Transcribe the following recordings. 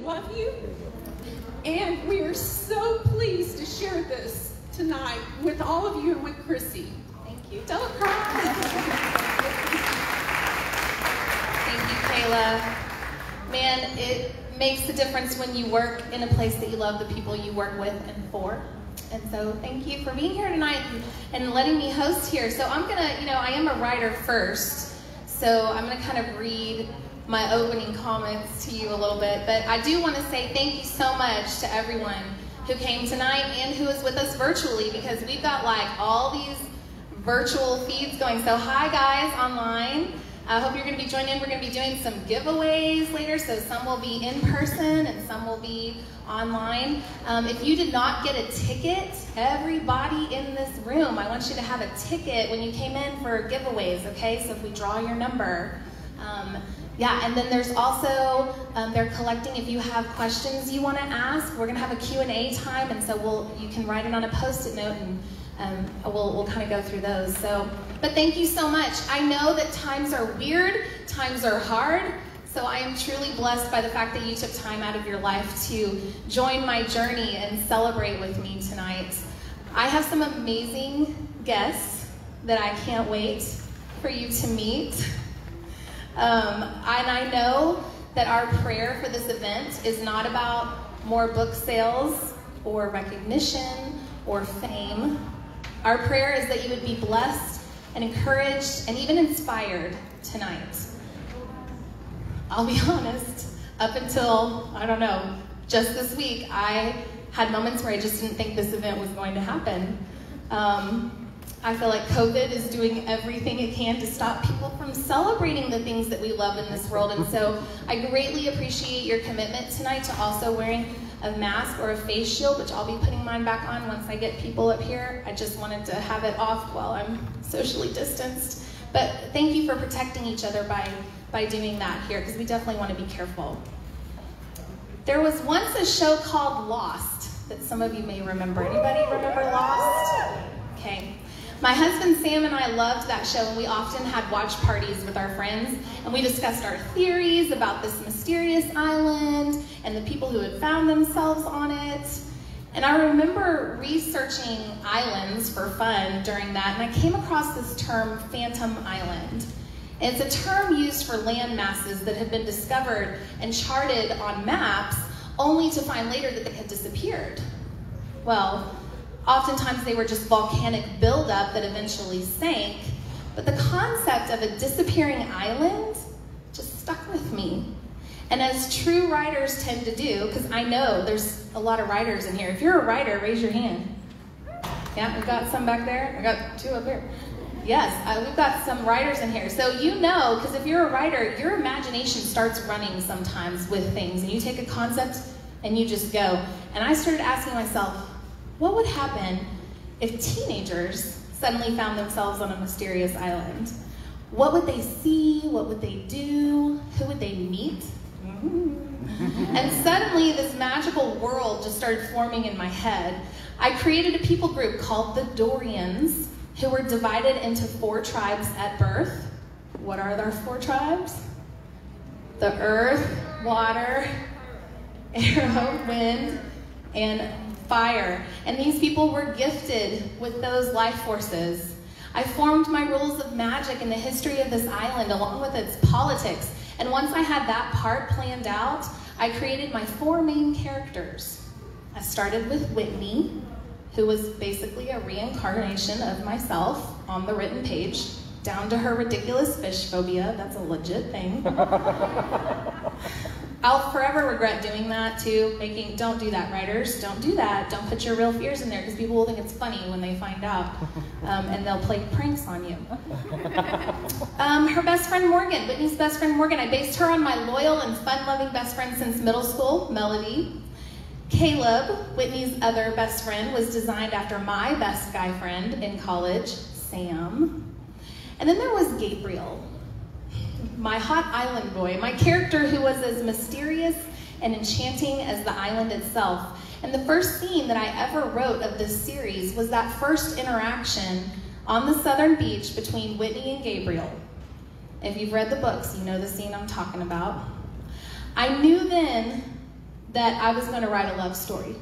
Love you, and we are so pleased to share this tonight with all of you and with Krissi. Thank you. Don't cry. Thank you, Kayla. Man, it makes a difference when you work in a place that you love the people you work with and for. And so thank you for being here tonight and letting me host here. So I'm gonna, I am a writer first, so I'm gonna kind of read my opening comments to you a little bit, but I do want to say thank you so much to everyone who came tonight and who is with us virtually, because we've got like all these virtual feeds going. So hi guys online, I hope you're going to be joining in. We're going to be doing some giveaways later, so some will be in person and some will be online. If you did not get a ticket, everybody in this room, I want you to have a ticket when you came in for giveaways, okay? So if we draw your number, yeah, and then there's also, they're collecting if you have questions you want to ask. We're going to have a Q&A time, and so you can write it on a Post-it note, and we'll kind of go through those. So, but thank you so much. I know that times are weird, times are hard, so I am truly blessed by the fact that you took time out of your life to join my journey and celebrate with me tonight. I have some amazing guests that I can't wait for you to meet. And I know that our prayer for this event is not about more book sales or recognition or fame. Our prayer is that you would be blessed and encouraged and even inspired tonight. I'll be honest, up until, I don't know, just this week, I had moments where I just didn't think this event was going to happen. I feel like COVID is doing everything it can to stop people from celebrating the things that we love in this world. And so I greatly appreciate your commitment tonight to also wearing a mask or a face shield, which I'll be putting mine back on once I get people up here. I just wanted to have it off while I'm socially distanced. But thank you for protecting each other by doing that here, because we definitely want to be careful. There was once a show called Lost that some of you may remember. Anybody remember Lost? Okay. My husband Sam and I loved that show, and we often had watch parties with our friends, and we discussed our theories about this mysterious island and the people who had found themselves on it. And I remember researching islands for fun during that, and I came across this term, Phantom Island. And it's a term used for land masses that had been discovered and charted on maps, only to find later that they had disappeared. Well, oftentimes they were just volcanic buildup that eventually sank, but the concept of a disappearing island just stuck with me. And as true writers tend to do, because I know there's a lot of writers in here. If you're a writer, raise your hand. Yeah, we've got some back there. I got two up here. Yes, we've got some writers in here. So you know, because if you're a writer, your imagination starts running sometimes with things, and you take a concept and you just go. And I started asking myself, what would happen if teenagers suddenly found themselves on a mysterious island? What would they see? What would they do? Who would they meet? And suddenly this magical world just started forming in my head. I created a people group called the Dorians, who were divided into 4 tribes at birth. What are our 4 tribes? The earth, water, air, wind, and fire. And these people were gifted with those life forces. I formed my rules of magic and the history of this island along with its politics. And once I had that part planned out, I created my 4 main characters. I started with Whitney, who was basically a reincarnation of myself on the written page, down to her ridiculous fish phobia. That's a legit thing. I'll forever regret doing that too, don't do that, writers, don't do that. Don't put your real fears in there, because people will think it's funny when they find out, and they'll play pranks on you. Her best friend Morgan, Whitney's best friend Morgan, I based her on my loyal and fun-loving best friend since middle school, Melody. Caleb, Whitney's other best friend, was designed after my best guy friend in college, Sam. And then there was Gabriel, my hot island boy, my character who was as mysterious and enchanting as the island itself. And the first scene that I ever wrote of this series was that first interaction on the southern beach between Whitney and Gabriel. If you've read the books, you know the scene I'm talking about. I knew then that I was going to write a love story.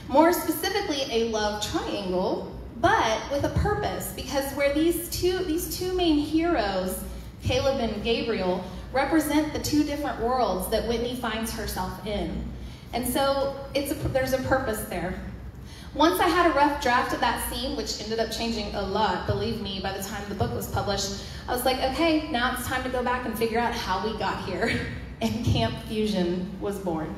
More specifically, a love triangle, but with a purpose, because where these two main heroes, Caleb and Gabriel, represent the two different worlds that Whitney finds herself in. And so there's a purpose there. Once I had a rough draft of that scene, which ended up changing a lot, believe me, by the time the book was published, I was like, okay, now it's time to go back and figure out how we got here. And Camp Fusion was born.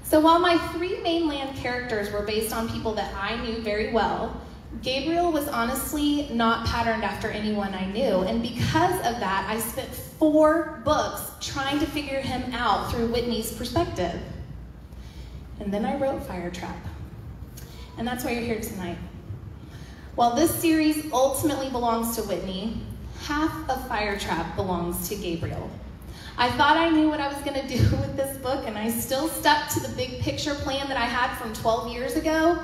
So while my three mainland characters were based on people that I knew very well, Gabriel was honestly not patterned after anyone I knew. And because of that, I spent 4 books trying to figure him out through Whitney's perspective. And then I wrote Firetrap. And that's why you're here tonight. While this series ultimately belongs to Whitney, half of Firetrap belongs to Gabriel. I thought I knew what I was going to do with this book, and I still stuck to the big picture plan that I had from 12 years ago,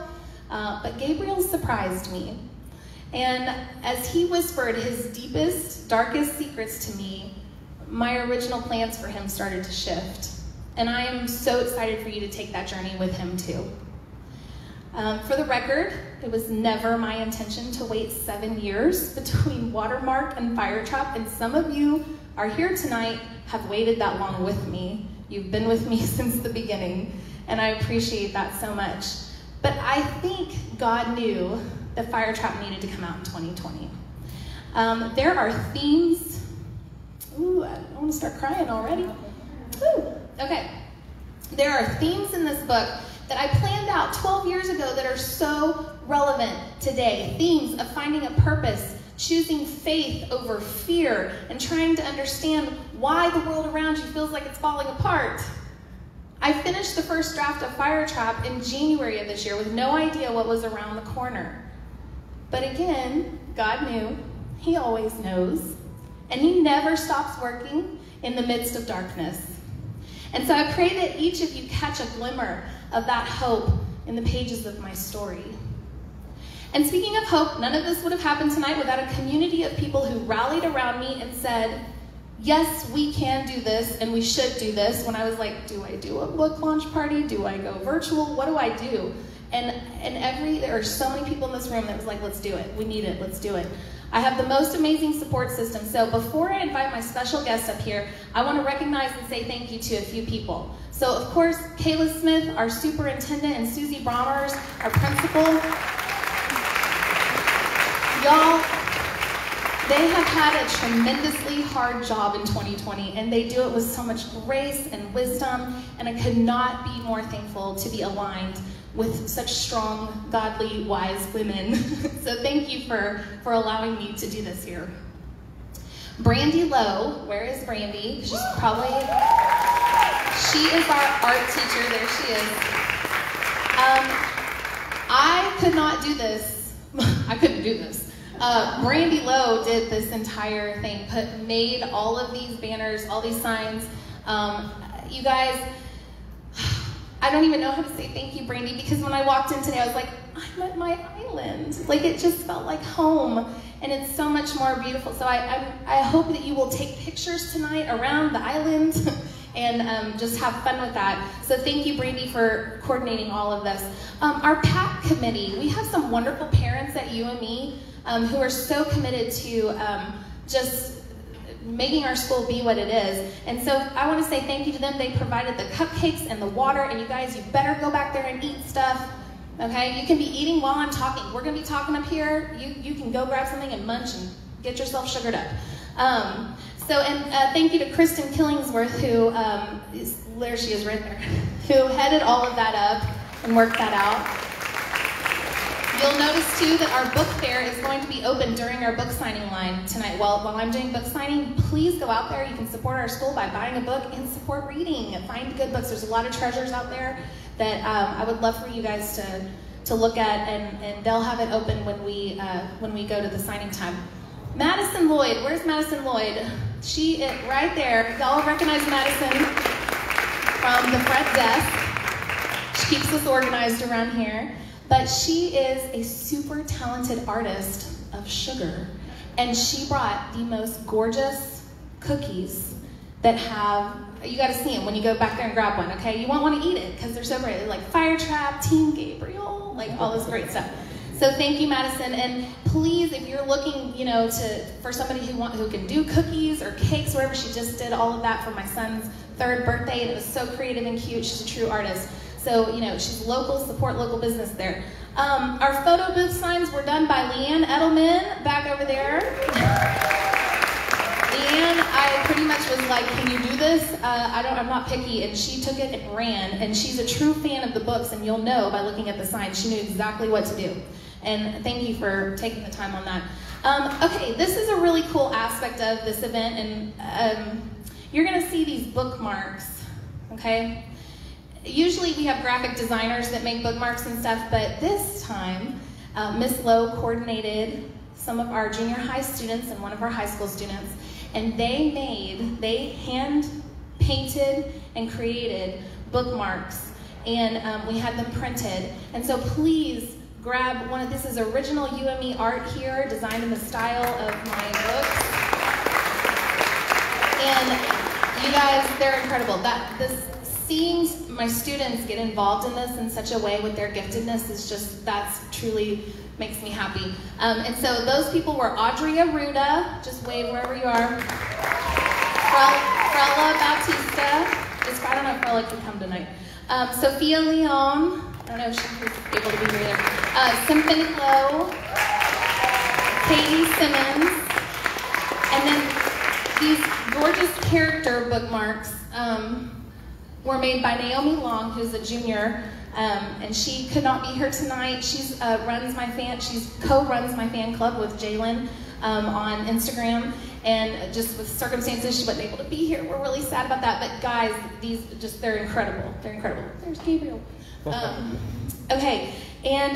but Gabriel surprised me. And as he whispered his deepest, darkest secrets to me, my original plans for him started to shift. And I am so excited for you to take that journey with him too. For the record, it was never my intention to wait 7 years between Watermark and Firetrap, and some of you are here tonight have waited that long with me. You've been with me since the beginning, and I appreciate that so much. But I think God knew that Firetrap needed to come out in 2020. There are themes. Ooh, I want to start crying already. Ooh, okay. There are themes in this book that I planned out 12 years ago that are so relevant today. Themes of finding a purpose, choosing faith over fear, and trying to understand why the world around you feels like it's falling apart. I finished the first draft of Firetrap in January of this year with no idea what was around the corner. But again, God knew. He always knows. And he never stops working in the midst of darkness. And so I pray that each of you catch a glimmer of that hope in the pages of my story. And speaking of hope, none of this would have happened tonight without a community of people who rallied around me and said, yes, we can do this, and we should do this. When I was like, do I do a book launch party? Do I go virtual? What do I do? And there are so many people in this room that was like, let's do it. We need it. Let's do it. I have the most amazing support system. So before I invite my special guest up here, I want to recognize and say thank you to a few people. So of course, Kayla Smith, our superintendent, and Susie Bromers, our principal. Y'all, they have had a tremendously hard job in 2020, and they do it with so much grace and wisdom, and I could not be more thankful to be aligned with such strong, godly, wise women. So thank you for allowing me to do this here. Brandy Lowe, where is Brandy? She is our art teacher. There she is. I could not do this. I couldn't do this. Brandy Lowe did this entire thing, made all of these banners, all these signs. You guys, I don't even know how to say thank you, Brandy, because when I walked in today, I was like, I'm at my island. Like, it just felt like home, and it's so much more beautiful. So I hope that you will take pictures tonight around the island and just have fun with that. So thank you, Brandy, for coordinating all of this. Our PAC committee, we have some wonderful parents at UME who are so committed to just making our school be what it is. And so I want to say thank you to them. They provided the cupcakes and the water, and you guys, you better go back there and eat stuff, okay? You can be eating while I'm talking. We're going to be talking up here. You can go grab something and munch and get yourself sugared up. Thank you to Kristen Killingsworth, who, there she is right there, who headed all of that up and worked that out. You'll notice too that our book fair is going to be open during our book signing line tonight. While I'm doing book signing, please go out there. You can support our school by buying a book and support reading and find good books. There's a lot of treasures out there that I would love for you guys to look at, and they'll have it open when we go to the signing time. Madison Lloyd, where's Madison Lloyd? She is right there. Y'all recognize Madison from the front desk. She keeps us organized around here. But she is a super talented artist of sugar, and she brought the most gorgeous cookies that have, you got to see them when you go back there and grab one, okay? You won't want to eat it because they're so great. They're like Firetrap, Team Gabriel, like all this great stuff. So thank you, Madison. And please, if you're looking, you know, for somebody who can do cookies or cakes, whatever, she just did all of that for my son's 3rd birthday, and it was so creative and cute. She's a true artist. So, you know, she's local, support local business there. Our photo booth signs were done by Leanne Edelman, back over there. Leanne, I pretty much was like, can you do this? I'm not picky, and she took it and ran, and she's a true fan of the books, and you'll know by looking at the signs, she knew exactly what to do. And thank you for taking the time on that. Okay, this is a really cool aspect of this event, and you're gonna see these bookmarks, okay? Usually we have graphic designers that make bookmarks and stuff, but this time, Miss Lowe coordinated some of our junior high students and one of our high school students, and they hand painted and created bookmarks, and we had them printed. And so please grab one of, this is original UME art here, designed in the style of my books. And you guys, they're incredible. Seeing my students get involved in this in such a way with their giftedness is just, that's truly makes me happy. And so those people were Audrey Aruda, just wave wherever you are. Frella Bautista, I don't know if Frella could come tonight. Sophia Leon, I don't know if she was able to be here. Symphony Glow, Katie Simmons, and then these gorgeous character bookmarks were made by Naomi Long, who's a junior, and she could not be here tonight. She's co-runs my fan club with Jalen on Instagram, and just with circumstances she wasn't able to be here. We're really sad about that, but guys, they're incredible. They're incredible. There's Gabriel. Okay, and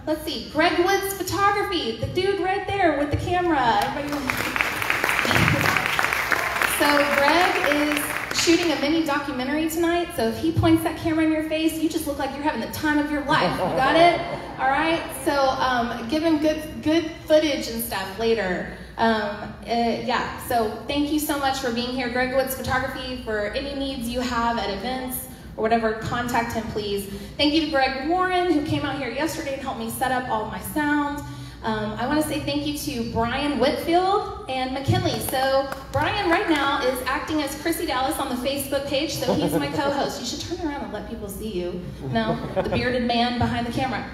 let's see, Greg Woods Photography, the dude right there with the camera. So Greg is shooting a mini documentary tonight, so if he points that camera in your face, you just look like you're having the time of your life. You got it? All right? So give him good footage and stuff later. Yeah, so thank you so much for being here. Greg Woods Photography, for any needs you have at events or whatever, contact him, please. Thank you to Greg Warren, who came out here yesterday and helped me set up all of my sound. I want to say thank you to Brian Whitfield and McKinley. So Brian right now is acting as Krissi Dallas on the Facebook page, so he's my co-host. You should turn around and let people see you. No, the bearded man behind the camera.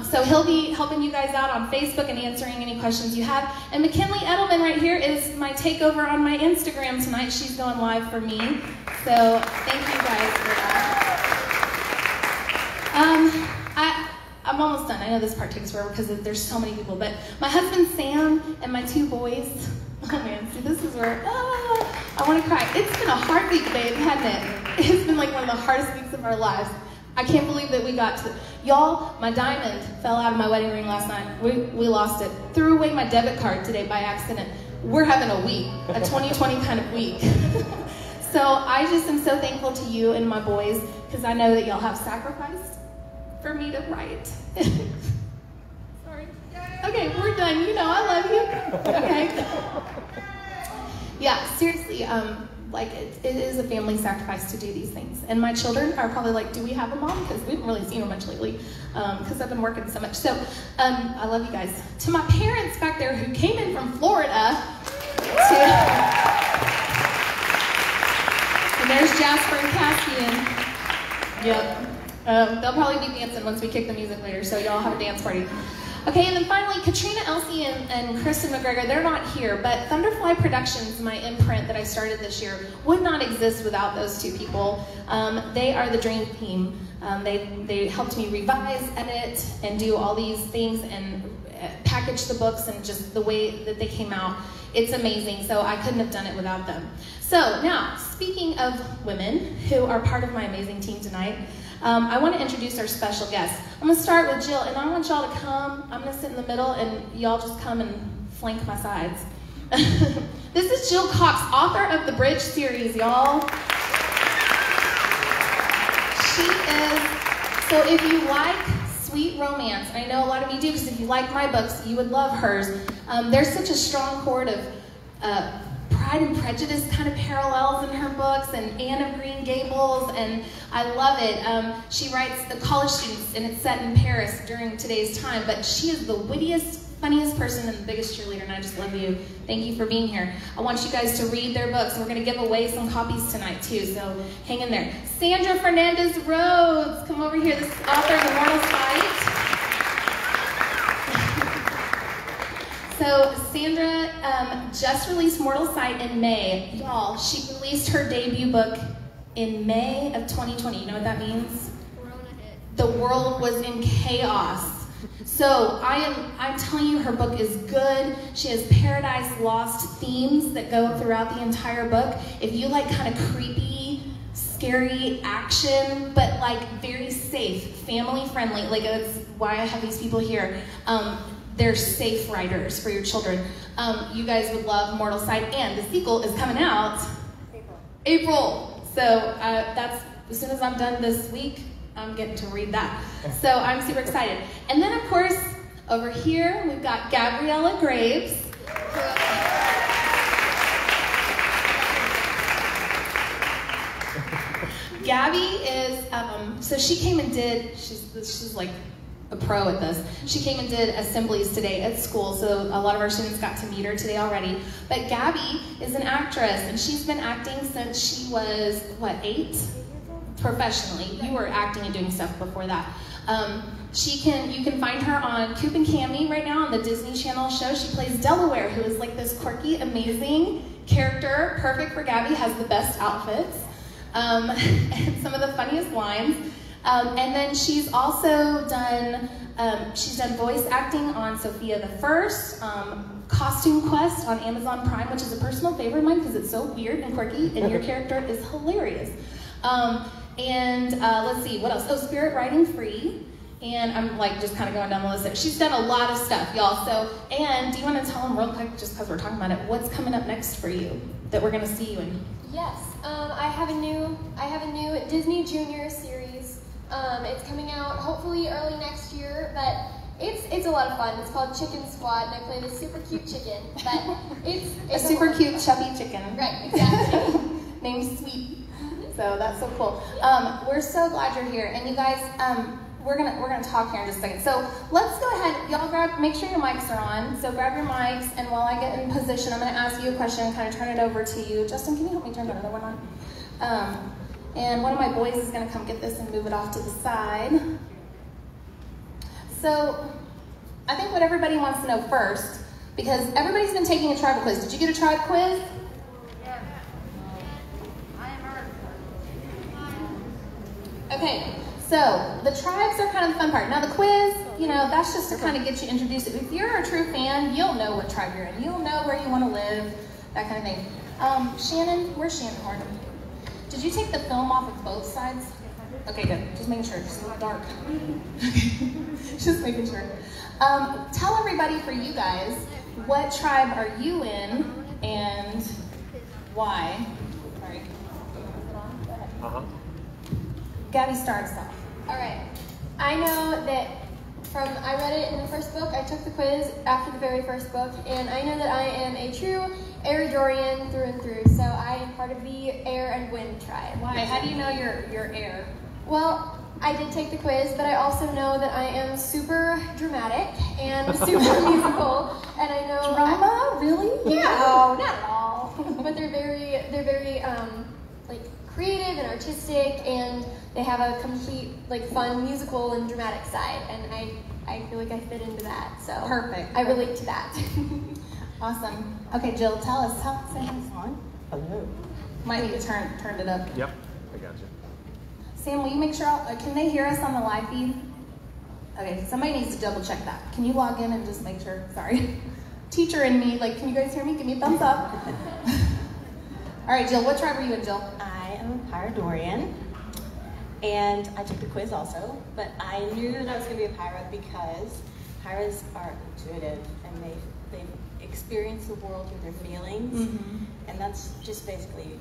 So he'll be helping you guys out on Facebook and answering any questions you have. And McKinley Edelman right here is my takeover on my Instagram tonight. She's going live for me. So thank you guys for that. I'm almost done. I know this part takes forever because there's so many people, but my husband Sam and my 2 boys, oh man, see, this is where, I want to cry. It's been a hard week, babe, hasn't it? It's been like one of the hardest weeks of our lives. I can't believe that we got to, y'all, my diamond fell out of my wedding ring last night. We lost it. Threw away my debit card today by accident. We're having a week, a 2020 kind of week. So I just am so thankful to you and my boys because I know that y'all have sacrificed for me to write. Sorry. Okay, we're done. You know I love you. Okay. Yeah, seriously, like it is a family sacrifice to do these things. And my children are probably like, do we have a mom? Because we haven't really seen her much lately because I've been working so much. So I love you guys. To my parents back there who came in from Florida and there's Jasper and Cassian. Yep. They'll probably be dancing once we kick the music later, so y'all have a dance party. Okay, and then finally, Katrina, Elsie, and Kristen McGregor, they're not here, but Thunderfly Productions, my imprint that I started this year, would not exist without those 2 people. They are the dream team. They helped me revise, edit, and do all these things, and package the books, and just the way that they came out. It's amazing, so I couldn't have done it without them. So now, speaking of women who are part of my amazing team tonight, I want to introduce our special guest. I'm going to start with Jill, and I want y'all to come. I'm going to sit in the middle, and y'all just come and flank my sides. This is Jill Cox, author of the Bridge series, y'all. She is, so if you like sweet romance, I know a lot of you do, because if you like my books, you would love hers. There's such a strong chord of Pride and Prejudice kind of parallels in her books, and Anne of Green Gables, and I love it. She writes the college students, and it's set in Paris during today's time, but she is the wittiest, funniest person and the biggest cheerleader, and I just love you. Thank you for being here. I want you guys to read their books, and we're going to give away some copies tonight too, so hang in there. Sandra Fernandez Rhoads, come over here. This is author of Immortal Sight. So Sandra just released Mortal Sight in May. Y'all, she released her debut book in May of 2020. You know what that means? Corona hit. The world was in chaos. So I'm telling you, her book is good. She has Paradise Lost themes that go throughout the entire book. If you like kind of creepy, scary action, but like very safe, family friendly, like that's why I have these people here. They're safe writers for your children. You guys would love Mortal Sight, and the sequel is coming out April. So that's as soon as I'm done this week, I'm getting to read that. So I'm super excited. And then of course, over here we've got Gabriella Graves. Gabby is so she came and did. She's like a pro at this. She came and did assemblies today at school, so a lot of our students got to meet her today already. But Gabby is an actress, and she's been acting since she was, what, 8? Professionally. You were acting and doing stuff before that. You can find her on Coop and Cammy right now on the Disney Channel show. She plays Delaware, who is like this quirky, amazing character, perfect for Gabby, has the best outfits, and some of the funniest lines. And then she's also done, voice acting on Sophia the First, Costume Quest on Amazon Prime, which is a personal favorite of mine because it's so weird and quirky, and your character is hilarious. Let's see, what else? Oh, Spirit Riding Free. And I'm like just kind of going down the list. She's done a lot of stuff, y'all. So, and do you want to tell them real quick, just because we're talking about it, what's coming up next for you that we're going to see you in? Yes, I have a new Disney Junior series. It's coming out hopefully early next year, but it's a lot of fun. It's called Chicken Squad, and I play this super cute chicken. But it's a super cute chubby chicken. Right, exactly. Named Sweet. So that's so cool. We're so glad you're here, and you guys, we're gonna talk here in just a second. So let's go ahead, y'all make sure your mics are on. So grab your mics, and while I get in position, I'm gonna ask you a question and kind of turn it over to you. Justin, can you help me turn the other one on? And one of my boys is gonna come get this and move it off to the side. So I think what everybody wants to know first, because everybody's been taking a tribal quiz. Did you get a tribe quiz? Okay, so the tribes are kind of the fun part. Now the quiz, that's just to kind of get you introduced. If you're a true fan, you'll know what tribe you're in. You'll know where you want to live, that kind of thing. Shannon, where's Shannon Harden? Did you take the film off of both sides? Okay, good. Just making sure. It's a little dark. Just making sure. Tell everybody, for you guys, what tribe are you in and why? Sorry. Gabby, start us off. All right. I know that I read it in the first book. I took the quiz after the very first book, and I know that I am a true Airdorian through and through. So I am part of the Air and Wind tribe. Why? How do you know you're air? Well, I did take the quiz, but I also know that I am super dramatic and super musical, and I know drama. Really? Yeah. No, not at all. But they're very like creative and artistic, and they have a complete like fun musical and dramatic side, and I feel like I fit into that. So perfect. I relate to that. Awesome. Okay, Jill, tell us. Say hi, Sam. Hello. Might need to turn it up. Yep, I got you. Sam, will you make sure? Can they hear us on the live feed? Okay, somebody needs to double check that. Can you log in and just make sure? Sorry. Teacher in me, can you guys hear me? Give me a thumbs up. All right, Jill, what tribe are you in, Jill? I am a Pyrodorian, and I took the quiz also, but I knew that I was going to be a pirate because pirates are intuitive, and they've experienced the world through their feelings, and that's just basically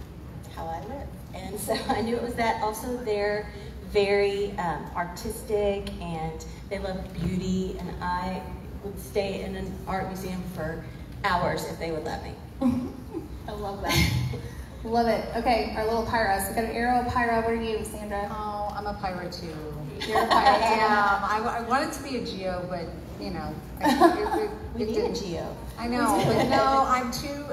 how I live. And so I knew it was that. Also, they're very artistic, and they love beauty, and I would stay in an art museum for hours if they would let me. I love that. Love it. Okay, our little pyros. We got an arrow, pyro. What are you, Sandra? Oh, I'm a pyro too. You're a pyro too. I wanted to be a geo, but you know, We need a geo. I know, but no, I'm too.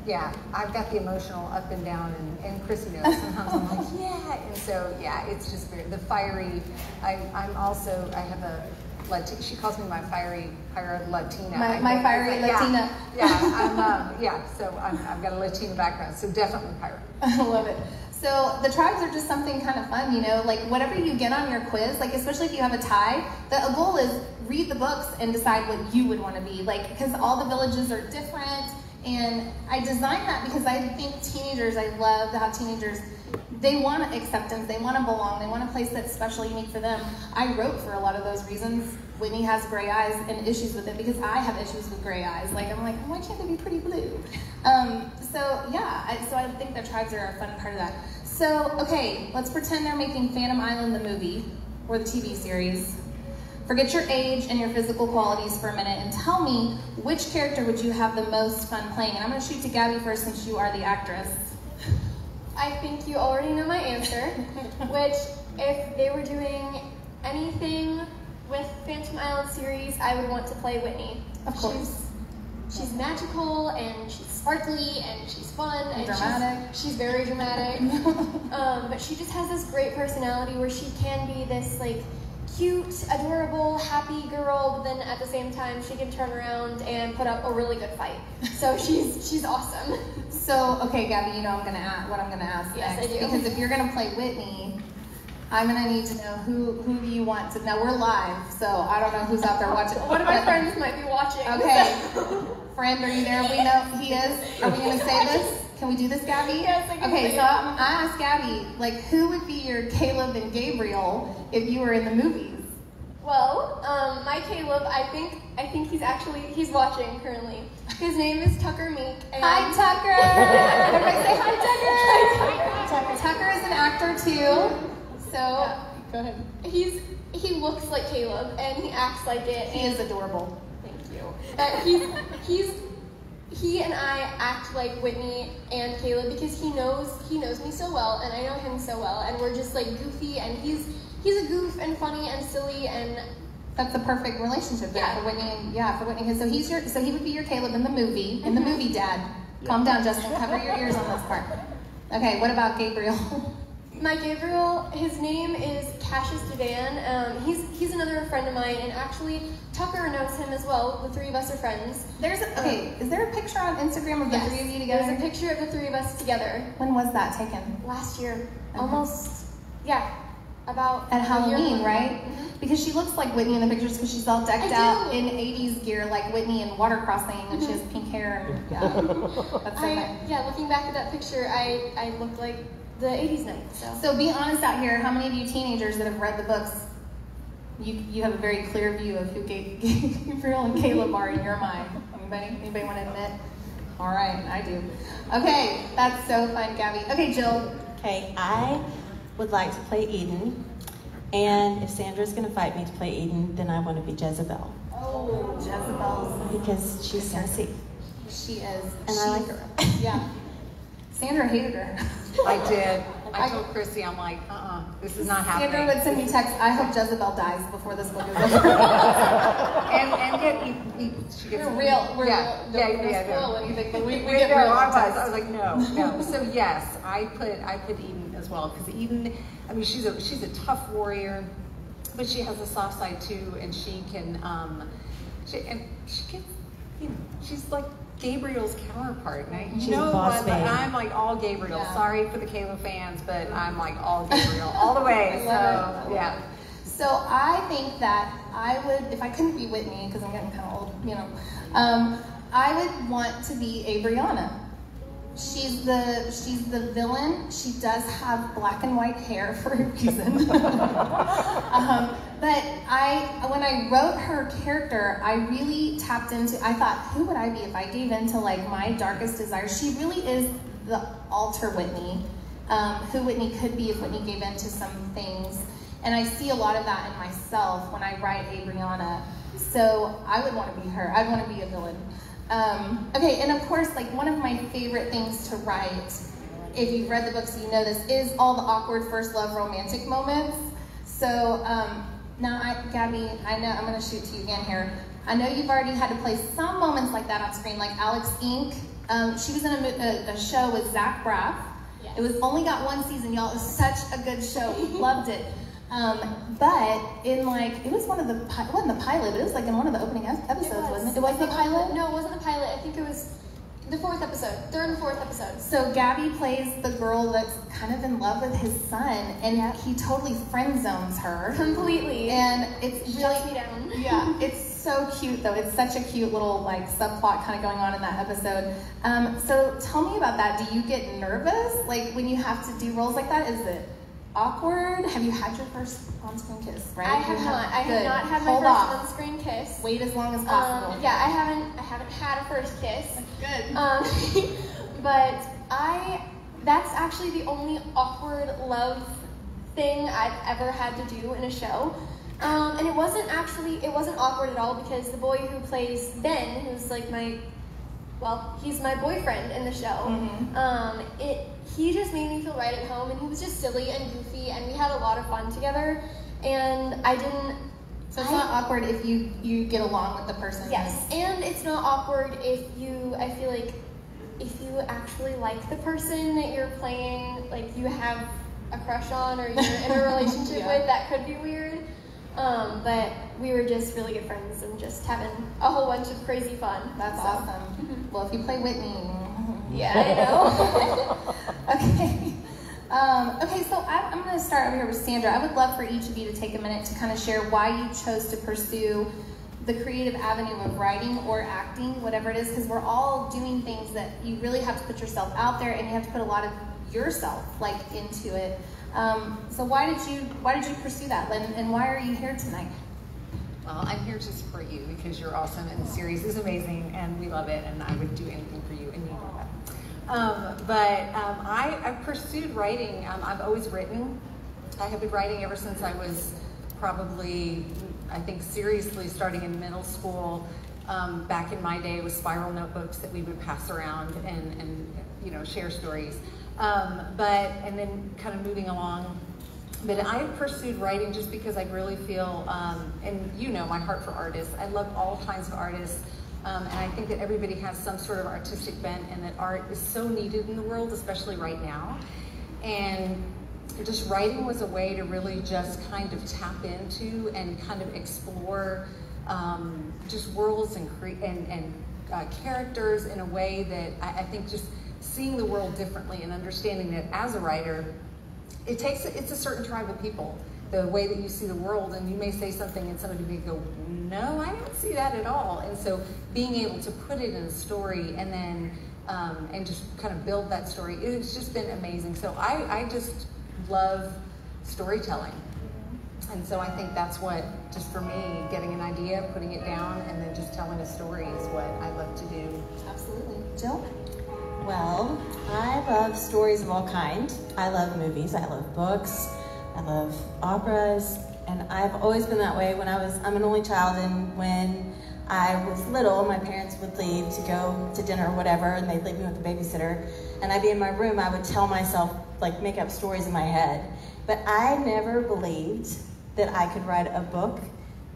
Yeah, I've got the emotional up and down, and Krissi knows. Sometimes I'm like, yeah, and so yeah, it's just the fiery. I'm also, I have a. She calls me my fiery pyro Latina. My fiery Latina. So I've got a Latina background, so definitely pyro. I love it. So the tribes are just something kind of fun, you know, like whatever you get on your quiz, like especially if you have a tie, the goal is read the books and decide what you would want to be, like, because all the villages are different, and I designed that because I think teenagers, I love how teenagers, they want acceptance, they want to belong, they want a place that's special, unique for them. I wrote for a lot of those reasons. Whitney has gray eyes and issues with it because I have issues with gray eyes. Like, I'm like, why can't they be pretty blue? So I think the tribes are a fun part of that. So, okay, let's pretend they're making Phantom Island the movie or the TV series. Forget your age and your physical qualities for a minute and tell me which character would you have the most fun playing? And I'm going to shoot to Gabby first since you are the actress. I think you already know my answer, which if they were doing anything with Phantom Island series, I would want to play Whitney. Of course. She's magical, and she's sparkly, and she's fun, and dramatic. She's very dramatic. But she just has this great personality where she can be this like cute, adorable, happy girl, but then at the same time she can turn around and put up a really good fight. So she's awesome. So, okay, Gabby, you know what I'm gonna ask Yes, next. I do. Because if you're gonna play Whitney, I'm gonna need to know who you want to. Now we're live, so I don't know who's out there watching. One of my friends might be watching. Okay, friend, are you there? We know he is. Are we gonna say this? Can we do this, Gabby? Yes, I can. Okay, so I asked Gabby, like, who would be your Caleb and Gabriel if you were in the movies? Well, my Caleb, I think he's watching currently. His name is Tucker Meek. And Hi, Tucker! Everybody say hi, Tucker! Tucker is an actor too. So, go ahead. He looks like Caleb and he acts like it. He is adorable. Thank you. But he and I act like Whitney and Caleb because he knows me so well and I know him so well, and we're just like goofy, and he's a goof and funny and silly, and that's the perfect relationship there for Whitney. For Whitney. So he would be your Caleb in the movie. Dad. Calm down, Justin. Cover your ears on this part. Okay, what about Gabriel? My Gabriel, his name is Cassius Devan. He's another friend of mine, and actually Tucker knows him as well. The three of us are friends. Is there a picture on Instagram of the three of you together? There's a picture of the three of us together. When was that taken? Last year. Almost, about at Halloween, right? Mm-hmm. Because she looks like Whitney in the pictures because she's all decked out in 80s gear like Whitney in water crossing, and she has pink hair. And, that's so fun. Looking back at that picture, I look like the 80s night. So be honest out here, how many of you teenagers that have read the books, you have a very clear view of who Gabriel and Caleb are in your mind? Anybody want to admit? All right, I do. Okay, that's so fun, Gabby. Okay, Jill. Okay, I would like to play Eden, and if Sandra's going to fight me to play Eden, then I want to be Jezebel. Oh, Jezebel. Because she's sassy. She is. And I like her. Yeah. Sandra hated her. I did. I told Krissi, I'm like, this is not happening. Sandra would send me texts, I hope Jezebel dies before this book is over. and yet she gets real. But we get real. I was like, no. So yes, I put Eden as well, because Eden, I mean, she's a tough warrior, but she has a soft side too, and she can, she gets, she's like Gabriel's counterpart. And She's a boss babe. I'm like all Gabriel. Yeah. Sorry for the Caleb fans, but I'm like all Gabriel all the way. So I think that I would, if I couldn't be Whitney, because I'm getting kind of old, I would want to be Abriana. She's the villain. She does have black and white hair for a reason. But when I wrote her character, I really tapped into, I thought, who would I be if I gave in to like my darkest desires? She really is the alter Whitney, who Whitney could be if Whitney gave in to some things. And I see a lot of that in myself when I write Abriana. So I would want to be her. I'd want to be a villain. Okay, and of course, like one of my favorite things to write, if you've read the books, you know this, is all the awkward first love romantic moments. So now, Gabby, I know I'm going to shoot to you again here. I know you've already had to play some moments like that on screen, like Alex Inc. She was in a show with Zach Braff. Yes. It was only got one season, y'all. It was such a good show. We loved it. But in like, it was one of the, it wasn't the pilot, but it was like in one of the opening episodes, wasn't it? It wasn't the pilot? No, it wasn't the pilot. I think it was the 4th episode, 3rd and 4th episode. So Gabby plays the girl that's kind of in love with his son, and he totally friend zones her. Completely. And it's really, shuts me down. Yeah, it's so cute though. It's such a cute little like subplot kind of going on in that episode. So tell me about that. Do you get nervous like when you have to do roles like that? Is it awkward? Have you had your first on-screen kiss? Right? I have not. I have not had my first on-screen kiss. Wait as long as possible. Yeah, I haven't had a first kiss. That's good. But that's actually the only awkward love thing I've ever had to do in a show. And it wasn't awkward at all because the boy who plays Ben, who's like he's my boyfriend in the show. Mm-hmm. He just made me feel right at home, and he was just silly and goofy, and we had a lot of fun together. And So it's not awkward if you get along with the person. Yes, and it's not awkward if I feel like if you actually like the person that you're playing, like you have a crush on or you're in a relationship with, that could be weird. But we were just really good friends and just having a whole bunch of crazy fun. That's awesome. Well, if you play Whitney. Yeah, I know. Okay. Okay, so I'm going to start over here with Sandra. I would love for each of you to take a minute to kind of share why you chose to pursue the creative avenue of writing or acting, whatever it is, because we're all doing things that you really have to put yourself out there, and you have to put a lot of yourself into it. So why did you pursue that, and why are you here tonight? Well, I'm here to support you because you're awesome, and the series is amazing, and we love it, and I would do anything for you, and you know that. I've pursued writing. I've always written. I have been writing ever since I was probably, I think, seriously starting in middle school. Back in my day, it was spiral notebooks that we would pass around and share stories. And then kind of moving along. But I pursued writing just because I really feel, my heart for artists. I love all kinds of artists. And I think that everybody has some sort of artistic bent, and that art is so needed in the world, especially right now. And just writing was a way to really just kind of tap into and kind of explore just worlds and characters in a way that I think just seeing the world differently and understanding that as a writer, it's a certain tribe of people, the way that you see the world, and you may say something and somebody may go, no, I don't see that at all. And so being able to put it in a story and then and just kind of build that story, it's just been amazing. So I just love storytelling. And so I think that's what, just for me, getting an idea, putting it down, and then just telling a story is what I love to do. Absolutely. Jill? Well, I love stories of all kinds. I love movies, I love books, I love operas, and I've always been that way. I'm an only child, and when I was little, my parents would leave to go to dinner or whatever, and they'd leave me with the babysitter, and I'd be in my room, I would tell myself, make up stories in my head. But I never believed that I could write a book,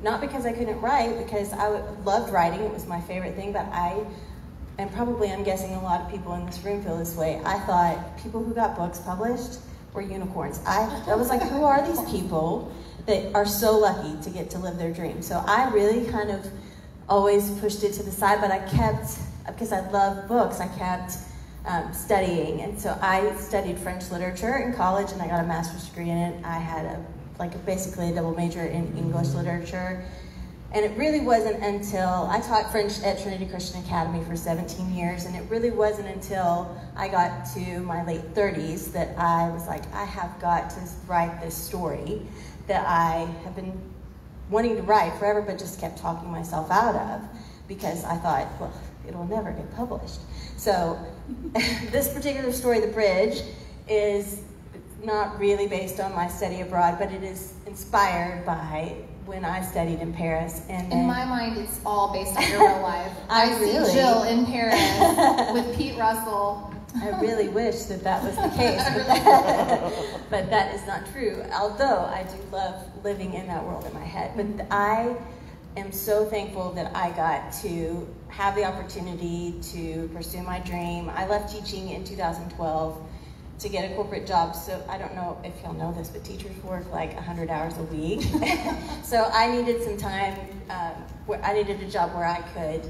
not because I couldn't write, because I loved writing, it was my favorite thing, but and probably I'm guessing a lot of people in this room feel this way, I thought people who got books published were unicorns. I was like, who are these people that are so lucky to get to live their dream? So I really kind of always pushed it to the side, but because I love books, I kept studying. And so I studied French literature in college, and I got a master's degree in it. I had basically a double major in English literature. And it really wasn't until I taught French at Trinity Christian Academy for 17 years, and it really wasn't until I got to my late 30s that I was like, I have got to write this story that I have been wanting to write forever, but just kept talking myself out of, because I thought, well, it'll never get published. So this particular story, The Bridge, is not really based on my study abroad, but it is inspired by when I studied in Paris. And in my mind, it's all based on your real life. I really see Jill in Paris with Pete Russell. I really wish that that was the case, but that is not true. Although I do love living in that world in my head. But I am so thankful that I got to have the opportunity to pursue my dream. I left teaching in 2012 to get a corporate job. So I don't know if y'all know this, but teachers work like 100 hours a week. So I needed some time, I needed a job where I could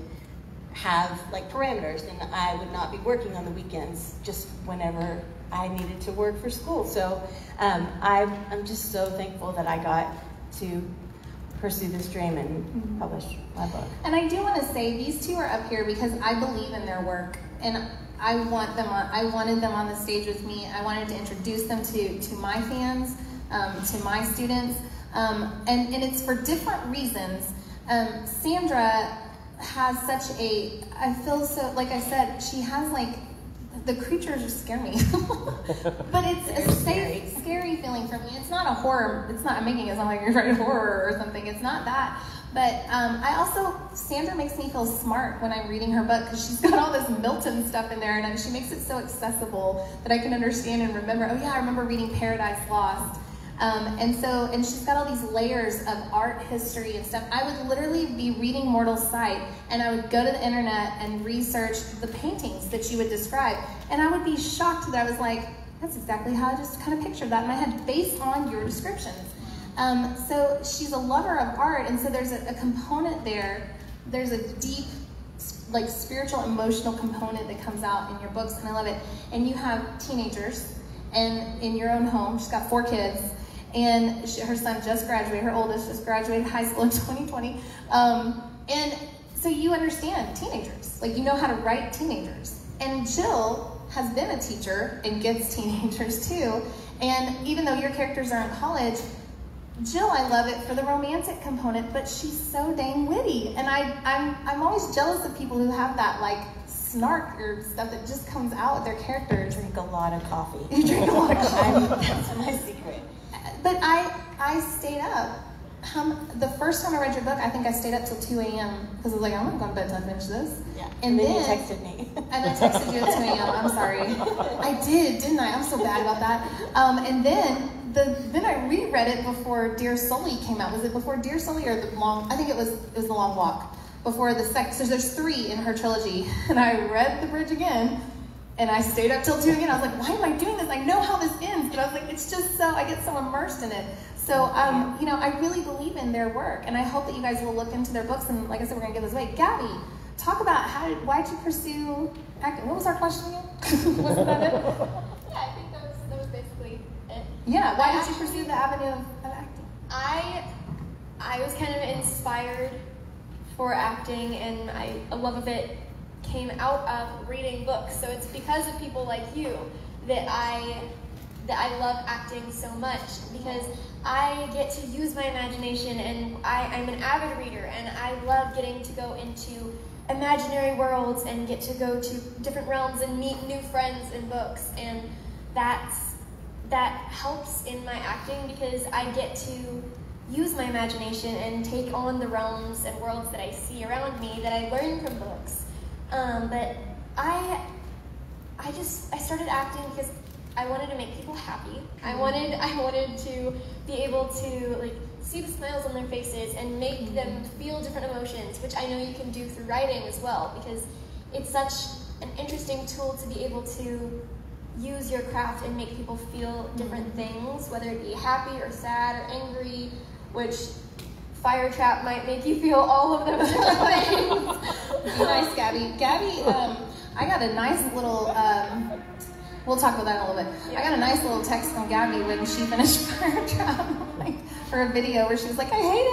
have like parameters, and I would not be working on the weekends just whenever I needed to work for school. So I'm just so thankful that I got to pursue this dream and publish my book. And I do want to say these two are up here because I believe in their work, and I wanted them on the stage with me. I wanted to introduce them to my fans, to my students, and it's for different reasons. Sandra has such a, I feel so, like I said, she has like, the creatures just scare me. But it's a safe, scary feeling for me. It's not a horror, it's not, I'm making it sound like you're writing horror or something, it's not that. But I also, Sandra makes me feel smart when I'm reading her book because she's got all this Milton stuff in there, and she makes it so accessible that I can understand and remember, oh yeah, I remember reading Paradise Lost. And she's got all these layers of art history and stuff. I would literally be reading Mortal Sight, and I would go to the internet and research the paintings that she would describe, and I would be shocked that I was like, that's exactly how I just kind of pictured that in my head based on your descriptions. So she's a lover of art, and so there's a component there. There's a deep, like, spiritual, emotional component that comes out in your books, and I love it. And you have teenagers, and in your own home, she's got 4 kids, and her son just graduated, her oldest just graduated high school in 2020. And so you understand teenagers, like you know how to write teenagers. And Jill has been a teacher and gets teenagers too. And even though your characters are in college, Jill, I love it for the romantic component, but she's so dang witty. And I'm always jealous of people who have that like snark or stuff that just comes out with their characters. I drink a lot of coffee. You drink a lot of coffee. That's my secret. But I stayed up. The first time I read your book, I think I stayed up till 2 a.m. because I was like, I'm not going to bed till I finish this. Yeah. And then you texted me. And I texted you at 2 a.m. I'm sorry. I did, didn't I? I'm so bad about that. And then I reread it before Dear Sully came out. Was it before Dear Sully or the long? I think it was The Long Walk. Before the second. So there's 3 in her trilogy, and I read The Bridge again. And I stayed up till 2 again. I was like, why am I doing this? I know how this ends, but I was like, it's just so, I get so immersed in it. So, you know, I really believe in their work, and I hope that you guys will look into their books, and like I said, we're gonna give this away. Gabby, talk about why'd you pursue acting? What was our question again? Wasn't that it? Yeah, I think that was basically it. Yeah, why did you pursue the avenue of acting? I was kind of inspired for acting, and a love of it came out of reading books. So it's because of people like you that I love acting so much, because I get to use my imagination, and I'm an avid reader, and I love getting to go into imaginary worlds and get to go to different realms and meet new friends in books, and that helps in my acting because I get to use my imagination and take on the realms and worlds that I see around me that I learn from books. But I started acting because I wanted to make people happy. I wanted to be able to like see the smiles on their faces and make them feel different emotions, which I know you can do through writing as well, because it's such an interesting tool to be able to use your craft and make people feel different things, whether it be happy or sad or angry, which Firetrap might make you feel all of those different things. Be nice, Gabby. Gabby, I got a nice little, we'll talk about that in a little bit. Yeah. I got a nice little text from Gabby when she finished Firetrap, like, for a video where she was like, I hate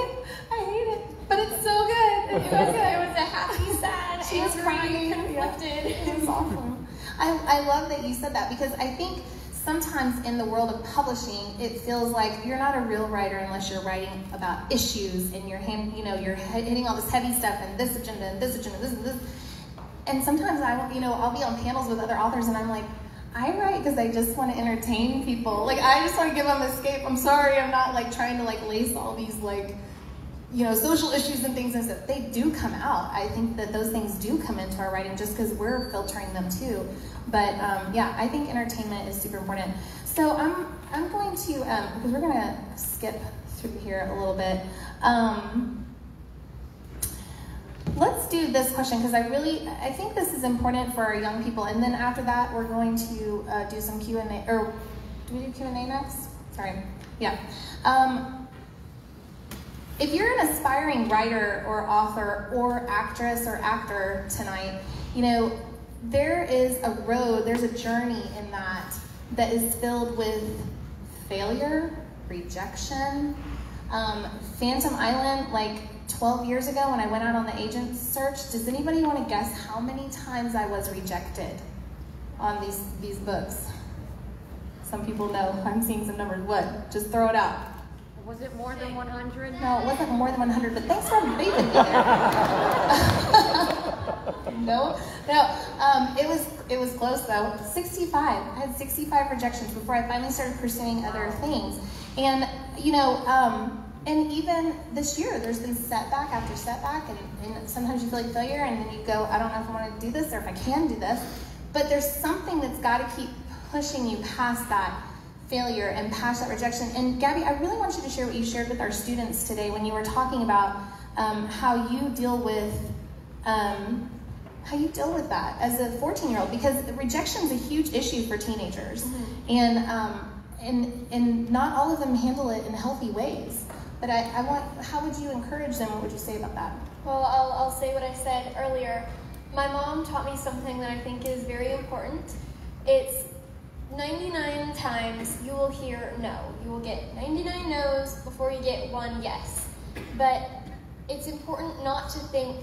it, but it's so good. It was a happy, sad, she was crying, conflicted. It was awful. I love that you said that, because I think sometimes in the world of publishing, it feels like you're not a real writer unless you're writing about issues and you're hitting all this heavy stuff and this agenda and this agenda, this and this. And sometimes I'll be on panels with other authors and I'm like, I write because I just want to entertain people. Like, I just want to give them escape. I'm sorry, I'm not like trying to like lace all these like, you know, social issues and things and stuff. They do come out. I think that those things do come into our writing just because we're filtering them too. But yeah, I think entertainment is super important. So I'm going to, because we're gonna skip through here a little bit. Let's do this question because I think this is important for our young people. And then after that, we're going to do some Q&A, or do we do Q&A next? Sorry, yeah. If you're an aspiring writer or author or actress or actor tonight, you know, there is a road, there's a journey in that is filled with failure, rejection. Phantom Island, like 12 years ago when I went out on the agent search, does anybody want to guess how many times I was rejected on these books? Some people know. I'm seeing some numbers. What? Just throw it out. Was it more than 100? No, it wasn't more than 100, but thanks for being me there. No, it was close though. 65. I had 65 rejections before I finally started pursuing other things. And, you know, and even this year, there's been setback after setback, and sometimes you feel like failure, and then you go, I don't know if I want to do this or if I can do this. But there's something that's got to keep pushing you past that failure and past that rejection. And Gabby, I really want you to share what you shared with our students today when you were talking about how you deal with that as a 14-year-old, because rejection is a huge issue for teenagers, and not all of them handle it in healthy ways. But how would you encourage them? What would you say about that? Well, I'll say what I said earlier. My mom taught me something that I think is very important. It's 99 times you will hear no. You will get 99 no's before you get one yes. But it's important not to think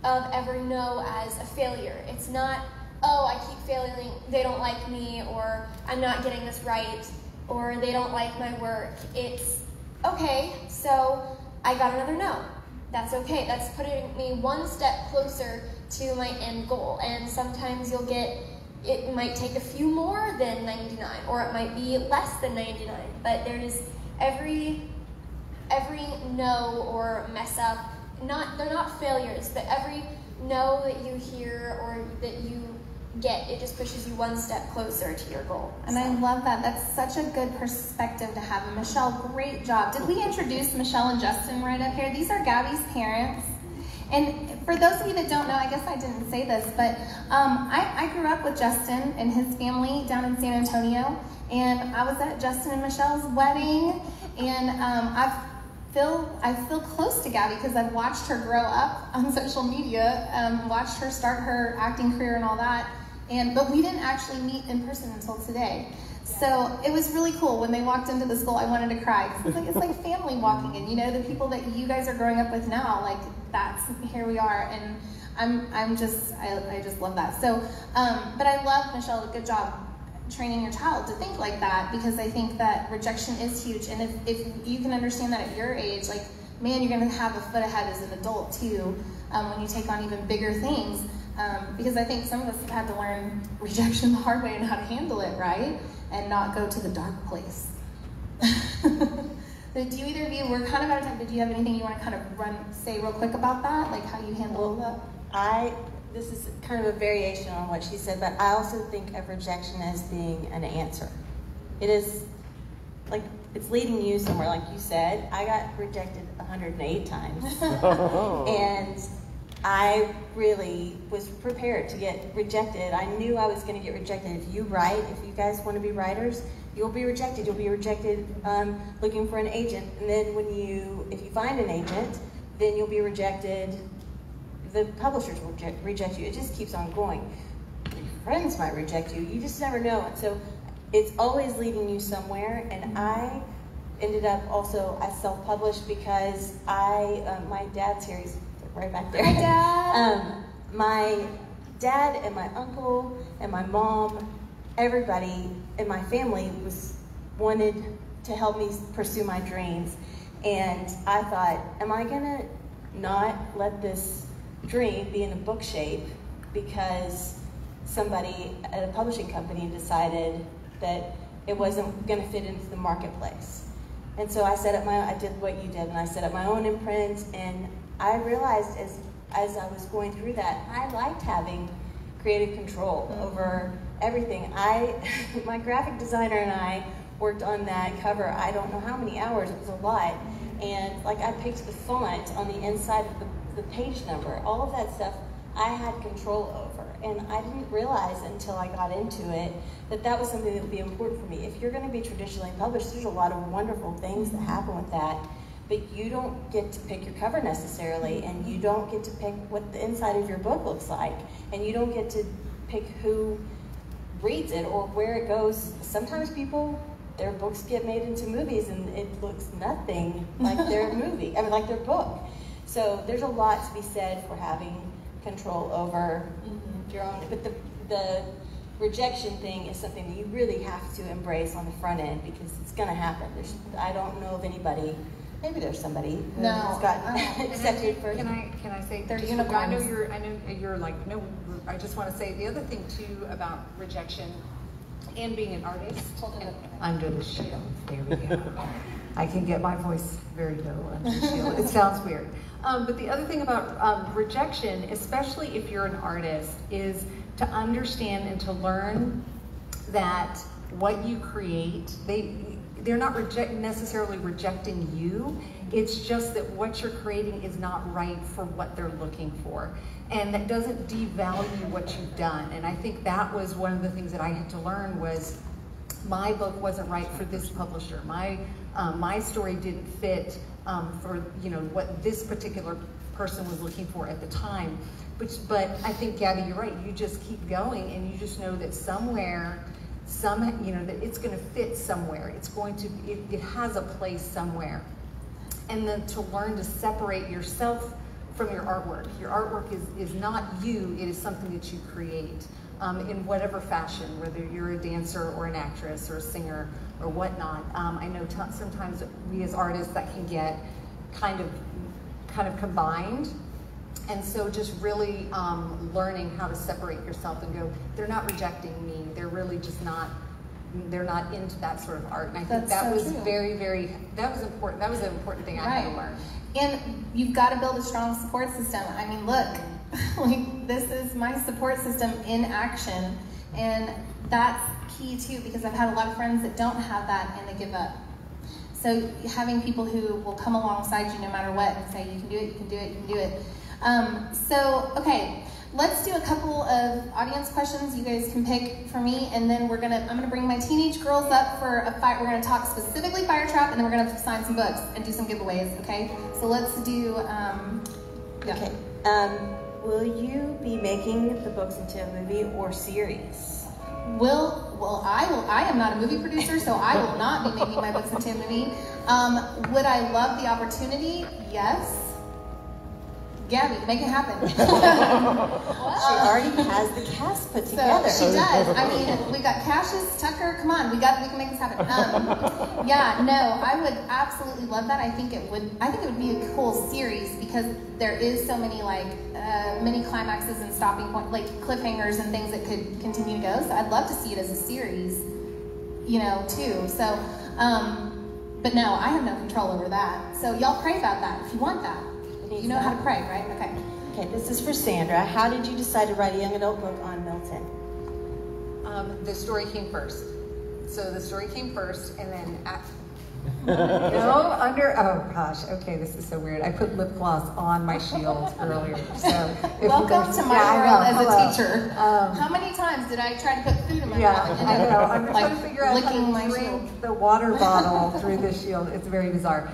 of every no as a failure. It's not, oh, I keep failing, they don't like me, or I'm not getting this right, or they don't like my work. It's, okay, so I got another no. That's okay. That's putting me one step closer to my end goal. And sometimes it might take a few more than 99, or it might be less than 99, but there's every no or mess up, they're not failures, but every no that you hear or that you get, it just pushes you one step closer to your goal. And I love that. That's such a good perspective to have. And Michelle, great job. Did we introduce Michelle and Justin right up here? These are Gabby's parents. And for those of you that don't know, I guess I didn't say this, but I grew up with Justin and his family down in San Antonio, and I was at Justin and Michelle's wedding, and I feel close to Gabby because I've watched her grow up on social media, watched her start her acting career and all that, but we didn't actually meet in person until today. So it was really cool. When they walked into the school, I wanted to cry. It's like family walking in, you know, the people that you guys are growing up with now, like here we are, and I just love that. So, but I love, Michelle, good job training your child to think like that, because I think that rejection is huge. And if you can understand that at your age, like, man, you're gonna have a foot ahead as an adult too, when you take on even bigger things. Because I think some of us have had to learn rejection the hard way and how to handle it, right? And not go to the dark place. So do either of you, we're kind of out of time, but do you have anything you want to kind of say real quick about that? Like how you handle that? This is kind of a variation on what she said, but I also think of rejection as being an answer. It is, like, it's leading you somewhere, like you said. I got rejected 108 times. And I really was prepared to get rejected. I knew I was going to get rejected. If you write, if you guys want to be writers, you'll be rejected. You'll be rejected looking for an agent. And then if you find an agent, then you'll be rejected. The publishers will reject you. It just keeps on going. Your friends might reject you. You just never know. And so it's always leading you somewhere. And I ended up also, I self-published because my dad's here. He's right back there. Hi, Dad. My dad and my uncle and my mom, everybody in my family wanted to help me pursue my dreams. And I thought, am I gonna not let this dream be in a book shape because somebody at a publishing company decided that it wasn't going to fit into the marketplace. And so I did what you did, and I set up my own imprint, and I realized as I was going through that, I liked having creative control over everything. My graphic designer and I worked on that cover, I don't know how many hours, it was a lot. And like I picked the font on the inside of the page number, all of that stuff I had control over. And I didn't realize until I got into it that was something that would be important for me. If you're going to be traditionally published, there's a lot of wonderful things that happen with that, but you don't get to pick your cover necessarily, and you don't get to pick what the inside of your book looks like, and you don't get to pick who reads it or where it goes. Sometimes their books get made into movies and it looks nothing like their movie, like their book. So there's a lot to be said for having control over your own, but the rejection thing is something that you really have to embrace on the front end, because it's going to happen. I don't know of anybody, maybe there's somebody who has gotten accepted for. Can I say, they're just, unicorns. I know you're like, no, I just want to say the other thing too about rejection and being an artist. Hold it up. Under the shield, there we go. I can get my voice very low under the shield. It sounds weird. But the other thing about rejection, especially if you're an artist, is to understand and to learn that what you create, they're not necessarily rejecting you. It's just that what you're creating is not right for what they're looking for. And that doesn't devalue what you've done. And I think that was one of the things that I had to learn was my book wasn't right for this publisher. My story didn't fit for what this particular person was looking for at the time. But I think, Gabby, you're right. You just keep going, and you just know that somewhere, that it's going to fit somewhere. It has a place somewhere. And then to learn to separate yourself from your artwork. Your artwork is not you, it is something that you create in whatever fashion, whether you're a dancer or an actress or a singer or whatnot. I know sometimes we as artists that can get kind of combined. And so just really learning how to separate yourself and go, they're not rejecting me, they're really just not, they're not into that sort of art. And I think that was very, very, that was important. That was an important thing I had to learn. And you've got to build a strong support system. I mean, look, like this is my support system in action. And that's key too, because I've had a lot of friends that don't have that and they give up. So having people who will come alongside you no matter what and say, you can do it, you can do it, you can do it. Okay, let's do a couple of audience questions you guys can pick for me, and then I'm gonna bring my teenage girls up for a fight. We're gonna talk specifically Firetrap, and then we're gonna sign some books and do some giveaways, okay? So let's do, Okay, will you be making the books into a movie or series? I am not a movie producer, so I will not be making my books into a movie. Would I love the opportunity? Yes. Gabby, make it happen. She already has the cast put together. So she does. I mean, we got Cassius, Tucker. Come on, we can make this happen. Yeah, no, I would absolutely love that. I think it would be a cool series because there is so many mini climaxes and stopping points, like cliffhangers and things that could continue to go. So I'd love to see it as a series, too. So, but no, I have no control over that. So y'all pray about that if you want that. You know how to pray, right? Okay. Okay, this is for Sandra. How did you decide to write a young adult book on Milton? The story came first. So the story came first, and then oh gosh, okay, this is so weird. I put lip gloss on my shield earlier. So welcome to my world as a teacher. How many times did I try to put food in my mouth? I know. I'm trying to figure out how to drink the water bottle through the shield. It's very bizarre.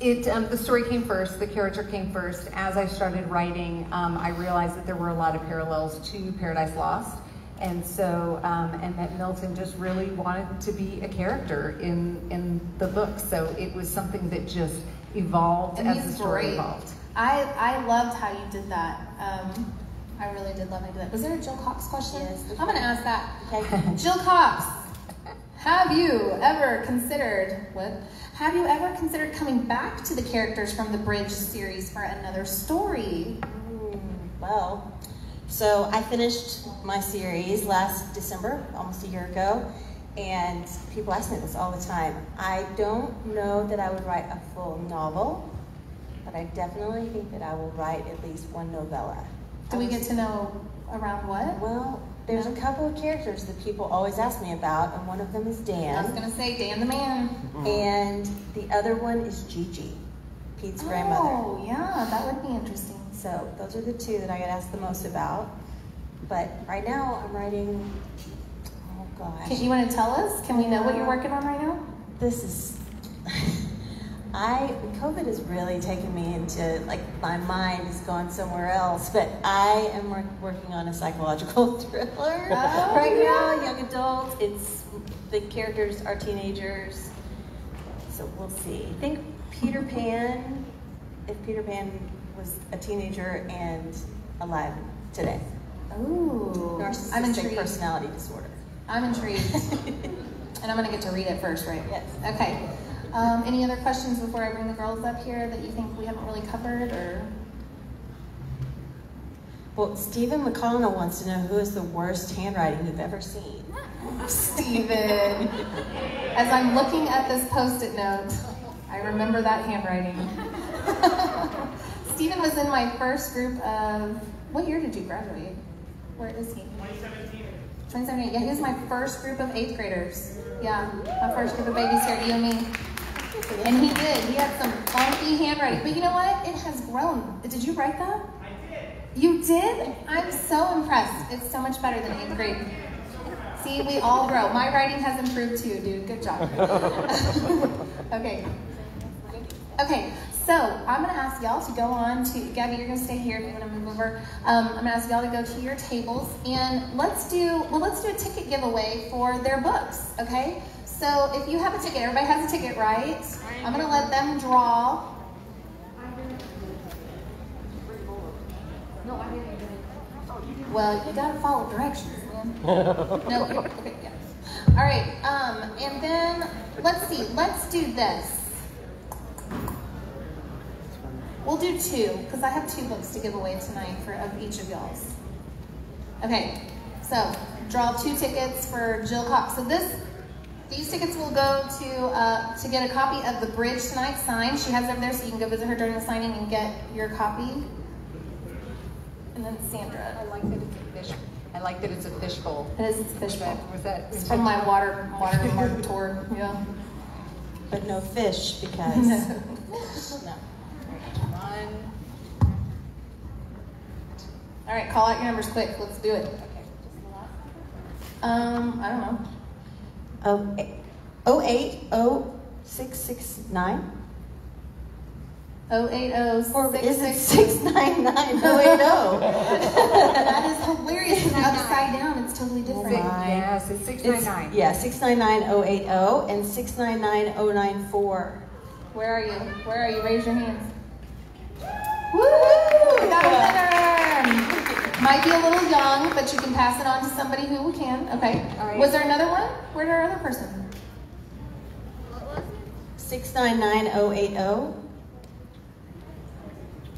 The story came first, the character came first. As I started writing, I realized that there were a lot of parallels to Paradise Lost. And so, and that Milton just really wanted to be a character in the book. So it was something that just evolved as the story evolved. I loved how you did that. I really did love how you did that. Was there a Jill Cox question? Yes. I'm going to ask that. Okay. Jill Cox, have you ever considered coming back to the characters from the Bridge series for another story? Well, So I finished my series last December, almost a year ago, and people ask me this all the time. I don't know that I would write a full novel, but I definitely think that I will write at least one novella. Do we get to know around what? Well, there's a couple of characters that people always ask me about, and one of them is Dan. I was gonna say Dan the man. And the other one is Gigi, Pete's grandmother. Oh, yeah, that would be interesting. So those are the two that I get asked the most about. But right now I'm writing, oh gosh. You want to tell us? Can we know what you're working on right now? This is, COVID has really taken me into, like, my mind has gone somewhere else, but I am working on a psychological thriller right now, young adults. The characters are teenagers, so we'll see. I think Peter Pan, if Peter Pan was a teenager and alive today. Ooh, I'm Narcissistic intrigued. Personality disorder. I'm intrigued. And I'm gonna get to read it first, right? Yes. Okay. Any other questions before I bring the girls up here that you think we haven't really covered, or? Well, Stephen McConnell wants to know who is the worst handwriting you've ever seen. Stephen. As I'm looking at this Post-it note, I remember that handwriting. Stephen was in my first group of, what year did you graduate? Where is he? 2017. Yeah, he was my first group of 8th graders. Yeah, my first group of babies here, you and me. And he did. He had some funky handwriting. But you know what? It has grown. Did you write that? I did. You did? I'm so impressed. It's so much better than 8th grade. See, we all grow. My writing has improved too, dude. Good job. Okay. Okay, so I'm going to ask y'all to go on to, Gabby, you're going to stay here if you want to move over. I'm going to ask y'all to go to your tables, and let's do a ticket giveaway for their books, okay? So if you have a ticket, everybody has a ticket, right? I'm going to let them draw. Well, you got to follow directions, man. No, okay, yeah. All right, and then, let's see, let's do this. We'll do 2, because I have 2 books to give away tonight of each of y'all's. Okay, so draw 2 tickets for Jill Cox. So these tickets will go to get a copy of The Bridge tonight signed. She has it over there, so you can go visit her during the signing and get your copy. And then Sandra. I like that it's a fish. I like that it's a fishbowl. It is, it's a fishbowl. It's from my water mark tour, yeah. But no fish, because... No. No. All right, call out your numbers quick. Let's do it. I don't know. 080669. 080669. Or is it 699080? That is hilarious. It's upside down. It's totally different. Yes, it's 699. Yeah, 699080 and 699094. Where are you? Where are you? Raise your hands. Woo! We got a winner! Might be a little young, but you can pass it on to somebody who can. Okay. All right. Was there another one? Where'd our other person? What was it? 699080.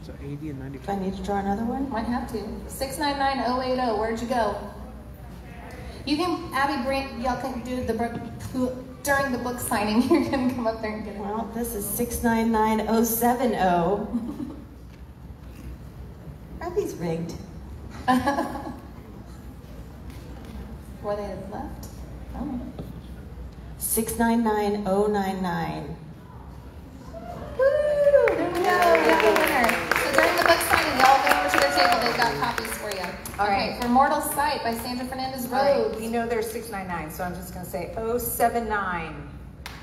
So 80 and 90. Do I need to draw another one? Might have to. 699080. Where'd you go? You can, Abby, Brent, y'all can do the book during the book signing. You're gonna come up there and get it. Well, this is 699070. Abby's rigged. Where they left? Oh. 699099. Woo! There we go. We have a winner. So during the book signing, y'all go over to their table. They've got copies for you. All Okay, right. for Mortal Sight by Sandra Fernandez, All right. Rhoads. You know there's 699, so I'm just going to say 079.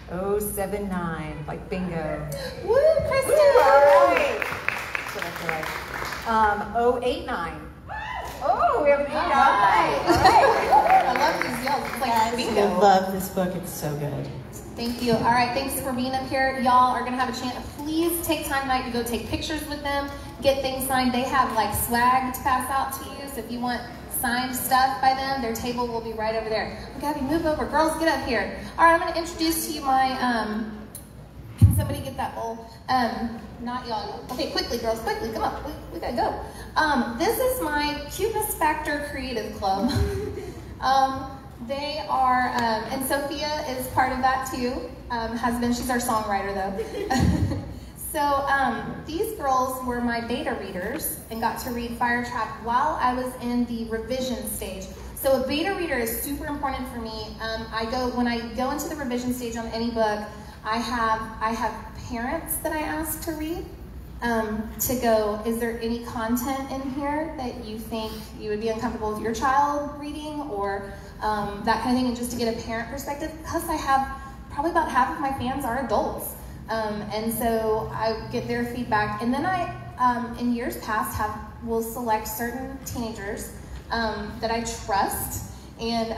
079, like bingo. Woo, Kristen! All right. So that's right. 089. Oh, we have an 89. All right. I love these yells. It's like I bingo. love this book. It's so good. Thank you. All right, thanks for being up here. Y'all are gonna have a chance. Please take time tonight to go take pictures with them, get things signed. They have like swag to pass out to you. So if you want signed stuff by them, their table will be right over there. Gabby, move over. Girls, get up here. All right, I'm gonna introduce to you my Can somebody get that bowl? Not y'all. Okay, quickly, girls, quickly, come on. We gotta go. This is my Cuteness Factor Creative Club. They are, and Sophia is part of that too. Has been, she's our songwriter though. So these girls were my beta readers and got to read Firetrap while I was in the revision stage. So a beta reader is super important for me. When I go into the revision stage on any book, I have parents that I ask to read to go, is there any content in here that you think you would be uncomfortable with your child reading, or that kind of thing, and just to get a parent perspective, because I have probably about half of my fans are adults. And so I get their feedback, and then I, in years past, will select certain teenagers that I trust, and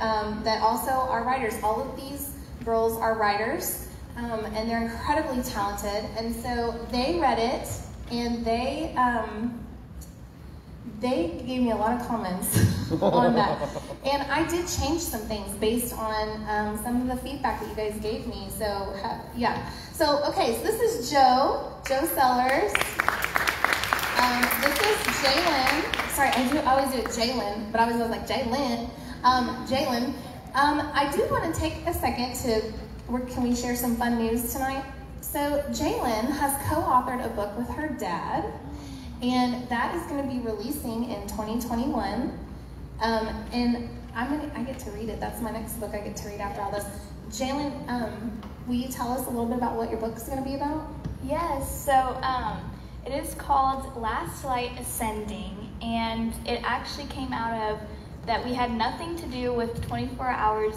that also are writers. All of these girls are writers, and they're incredibly talented, and so they read it, and they gave me a lot of comments on that. And I did change some things based on some of the feedback that you guys gave me. So, yeah. So, okay, so this is Joe Sellers. This is Jalen. Sorry, I always do it Jalen, but I always go like Jalen. Jalen. I do want to take a second can we share some fun news tonight? So, Jalen has co-authored a book with her dad, and that is going to be releasing in 2021. And I get to read it. That's my next book I get to read after all this. Jalen, will you tell us a little bit about what your book is going to be about? Yes, so it is called Last Light Ascending, and it actually came out of that we had nothing to do with 24 hours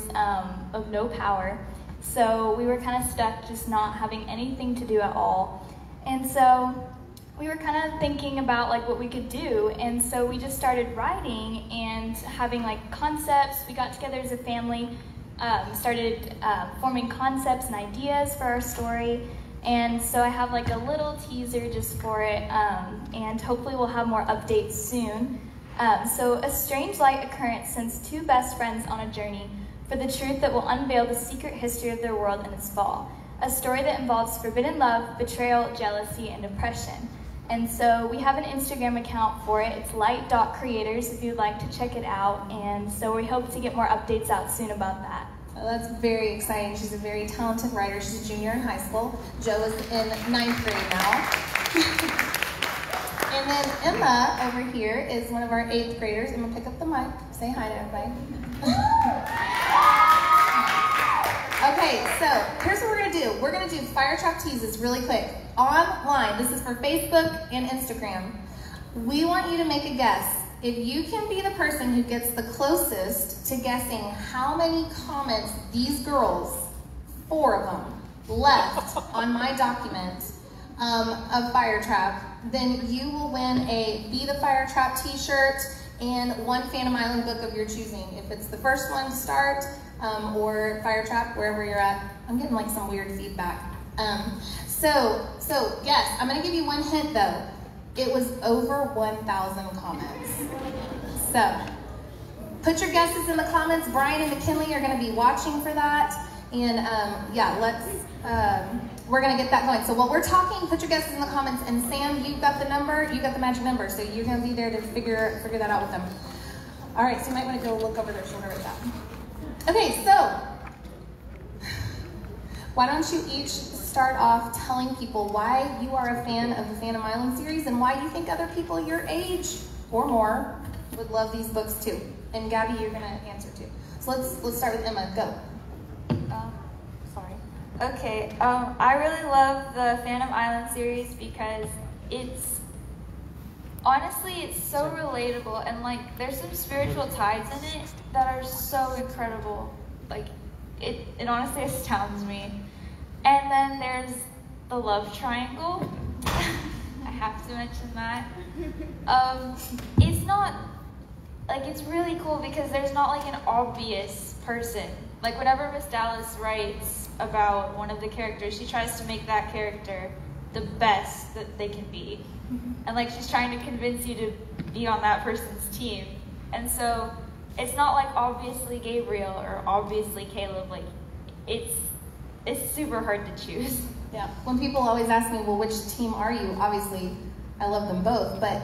of no power. So we were kind of stuck just not having anything to do at all. And so we were kind of thinking about like what we could do, and so we just started writing and having like concepts. We got together as a family, started forming concepts and ideas for our story, and so I have like a little teaser just for it, and hopefully we'll have more updates soon. So a strange light occurrence sends two best friends on a journey for the truth that will unveil the secret history of their world and its fall. A story that involves forbidden love, betrayal, jealousy, and oppression. And so we have an Instagram account for it. It's light.creators if you'd like to check it out. And so we hope to get more updates out soon about that. Oh, that's very exciting. She's a very talented writer. She's a junior in high school. Joe is in 9th grade now. And then Emma over here is one of our 8th graders. Emma, pick up the mic. Say hi to everybody. Okay, so here's what we're going to do. We're going to do Firetrap teases really quick. Online, this is for Facebook and Instagram. We want you to make a guess. If you can be the person who gets the closest to guessing how many comments these girls, 4 of them, left on my document of Firetrap, then you will win a Be the Firetrap t-shirt and one Phantom Island book of your choosing. If it's the first one to start, or Firetrap, wherever you're at. I'm getting like some weird feedback. So yes, I'm gonna give you one hint though. It was over 1,000 comments. So put your guesses in the comments. Brian and McKinley are gonna be watching for that. And yeah, we're gonna get that going. So while we're talking, put your guesses in the comments. And Sam, you've got the number, you got the magic number. So you're gonna be there to figure that out with them. All right, so you might wanna go look over their shoulder with that. Okay, so why don't you each start off telling people why you are a fan of the Phantom Island series and why you think other people your age or more would love these books too. And Gabby, you're gonna answer too. So let's start with Emma. Go. Sorry. Okay. I really love the Phantom Island series because honestly, it's so relatable, and like there's some spiritual ties in it that are so incredible. Like it honestly astounds me. And then there's the love triangle. I have to mention that. It's not like, it's really cool because there's not like an obvious person. Like whenever Miss Dallas writes about one of the characters, she tries to make that character the best that they can be. And like she's trying to convince you to be on that person's team. And so it's not like obviously Gabriel or obviously Caleb. Like it's super hard to choose. Yeah. When people always ask me, well, which team are you? Obviously, I love them both, but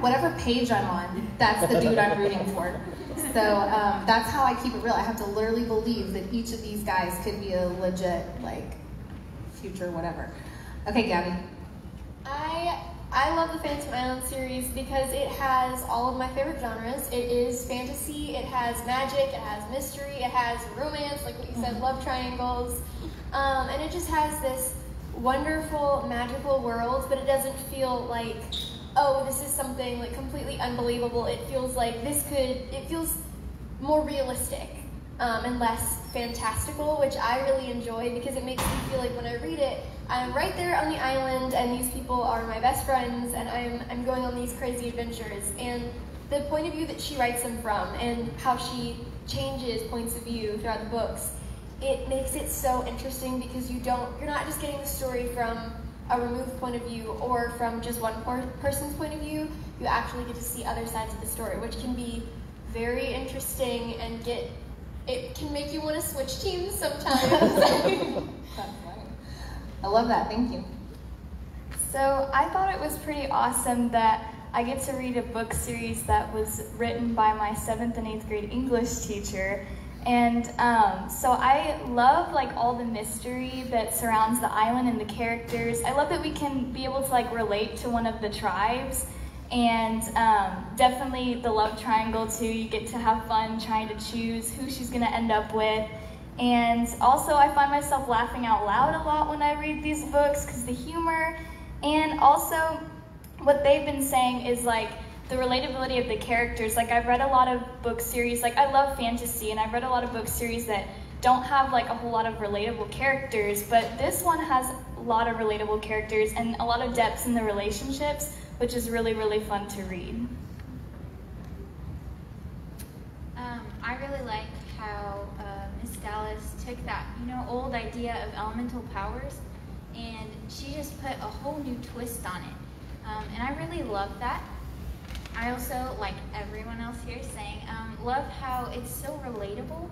whatever page I'm on, that's the dude I'm rooting for. So that's how I keep it real. I have to literally believe that each of these guys could be a legit, like, future whatever. Okay, Gabby. I love the Phantom Island series because it has all of my favorite genres. It is fantasy, it has magic, it has mystery, it has romance, like what you said, love triangles. And it just has this wonderful, magical world, but it doesn't feel like, oh, this is something like completely unbelievable. It feels like it feels more realistic and less fantastical, which I really enjoy because it makes me feel like when I read it, I'm right there on the island and these people are my best friends and I'm going on these crazy adventures. And the point of view that she writes them from and how she changes points of view throughout the books, it makes it so interesting because you're not just getting the story from a removed point of view or from just one person's point of view. You actually get to see other sides of the story, which can be very interesting and it can make you want to switch teams sometimes. That's funny. I love that, thank you. So I thought it was pretty awesome that I get to read a book series that was written by my 7th and 8th grade English teacher. And so I love like all the mystery that surrounds the island and the characters. I love that we can be able to like relate to one of the tribes, and definitely the love triangle too. You get to have fun trying to choose who she's gonna end up with. And also I find myself laughing out loud a lot when I read these books because the humor, and also what they've been saying is like the relatability of the characters. Like I've read a lot of book series, like I love fantasy, and I've read a lot of book series that don't have like a whole lot of relatable characters, but this one has a lot of relatable characters and a lot of depths in the relationships, which is really, really fun to read. I really like how Miss Dallas took that, old idea of elemental powers, and she just put a whole new twist on it. And I really love that. I also, like everyone else here is saying, love how it's so relatable.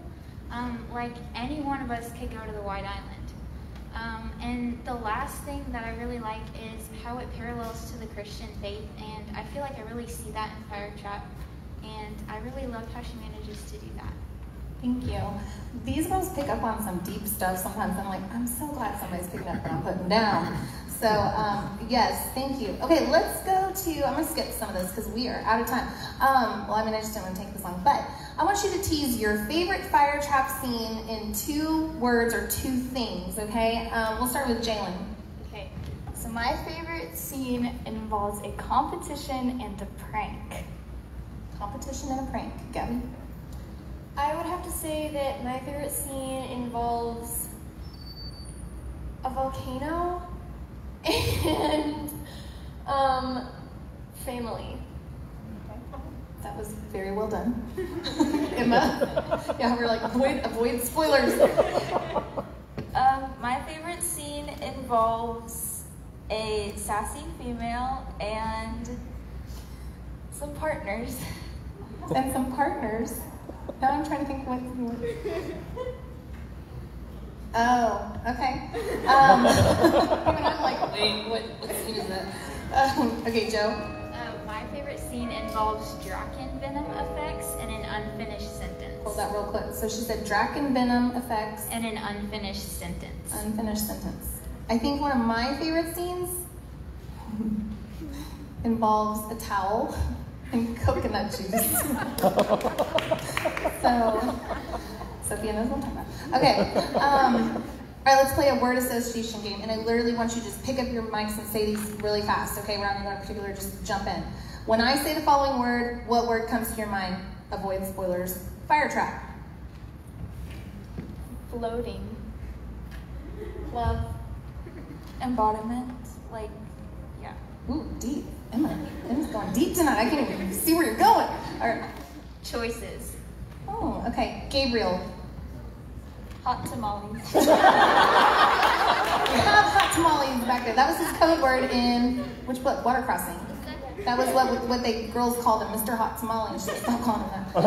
Like any one of us could go to the White Island. And the last thing that I really like is how it parallels to the Christian faith, and I feel like I really see that in Firetrap, and I really love how she manages to do that. Thank you. These girls pick up on some deep stuff sometimes. I'm like, I'm so glad somebody's picking up what I'm putting down. So, yes, thank you. Okay, let's go to, I'm going to skip some of this because we are out of time. Well, I just didn't want to take this long, but I want you to tease your favorite Firetrap scene in 2 words or 2 things, okay? We'll start with Jalen. Okay, so my favorite scene involves a competition and a prank. Competition and a prank. Gabby? I would have to say that my favorite scene involves a volcano and family. Okay. That was very well done. Emma? Yeah, we're like, avoid spoilers. My favorite scene involves a sassy female and some partners. And some partners. Now I'm trying to think what. Oh, okay. Even I'm like, wait, what scene is that? Okay, Joe. My favorite scene involves Draken venom effects and an unfinished sentence. Hold that real quick. So she said Draken venom effects. And an unfinished sentence. Unfinished sentence. I think one of my favorite scenes involves a towel and coconut juice. So, Sophia knows what I'm talking about. Okay, all right, let's play a word association game, and I literally want you to just pick up your mics and say these really fast, okay? We're not going to go in particular, just jump in. When I say the following word, what word comes to your mind? Avoid spoilers. Firetrap. Floating. Love. Embodiment. Like, yeah. Ooh, deep. Emma's going deep tonight. I can't even see where you're going. All right. Choices. Oh, okay. Gabriel. Hot tamales. We have hot tamales back there. That was his code word in which book? Water Crossing. That was what they girls called him, Mr. Hot Tamale. And stop calling him that.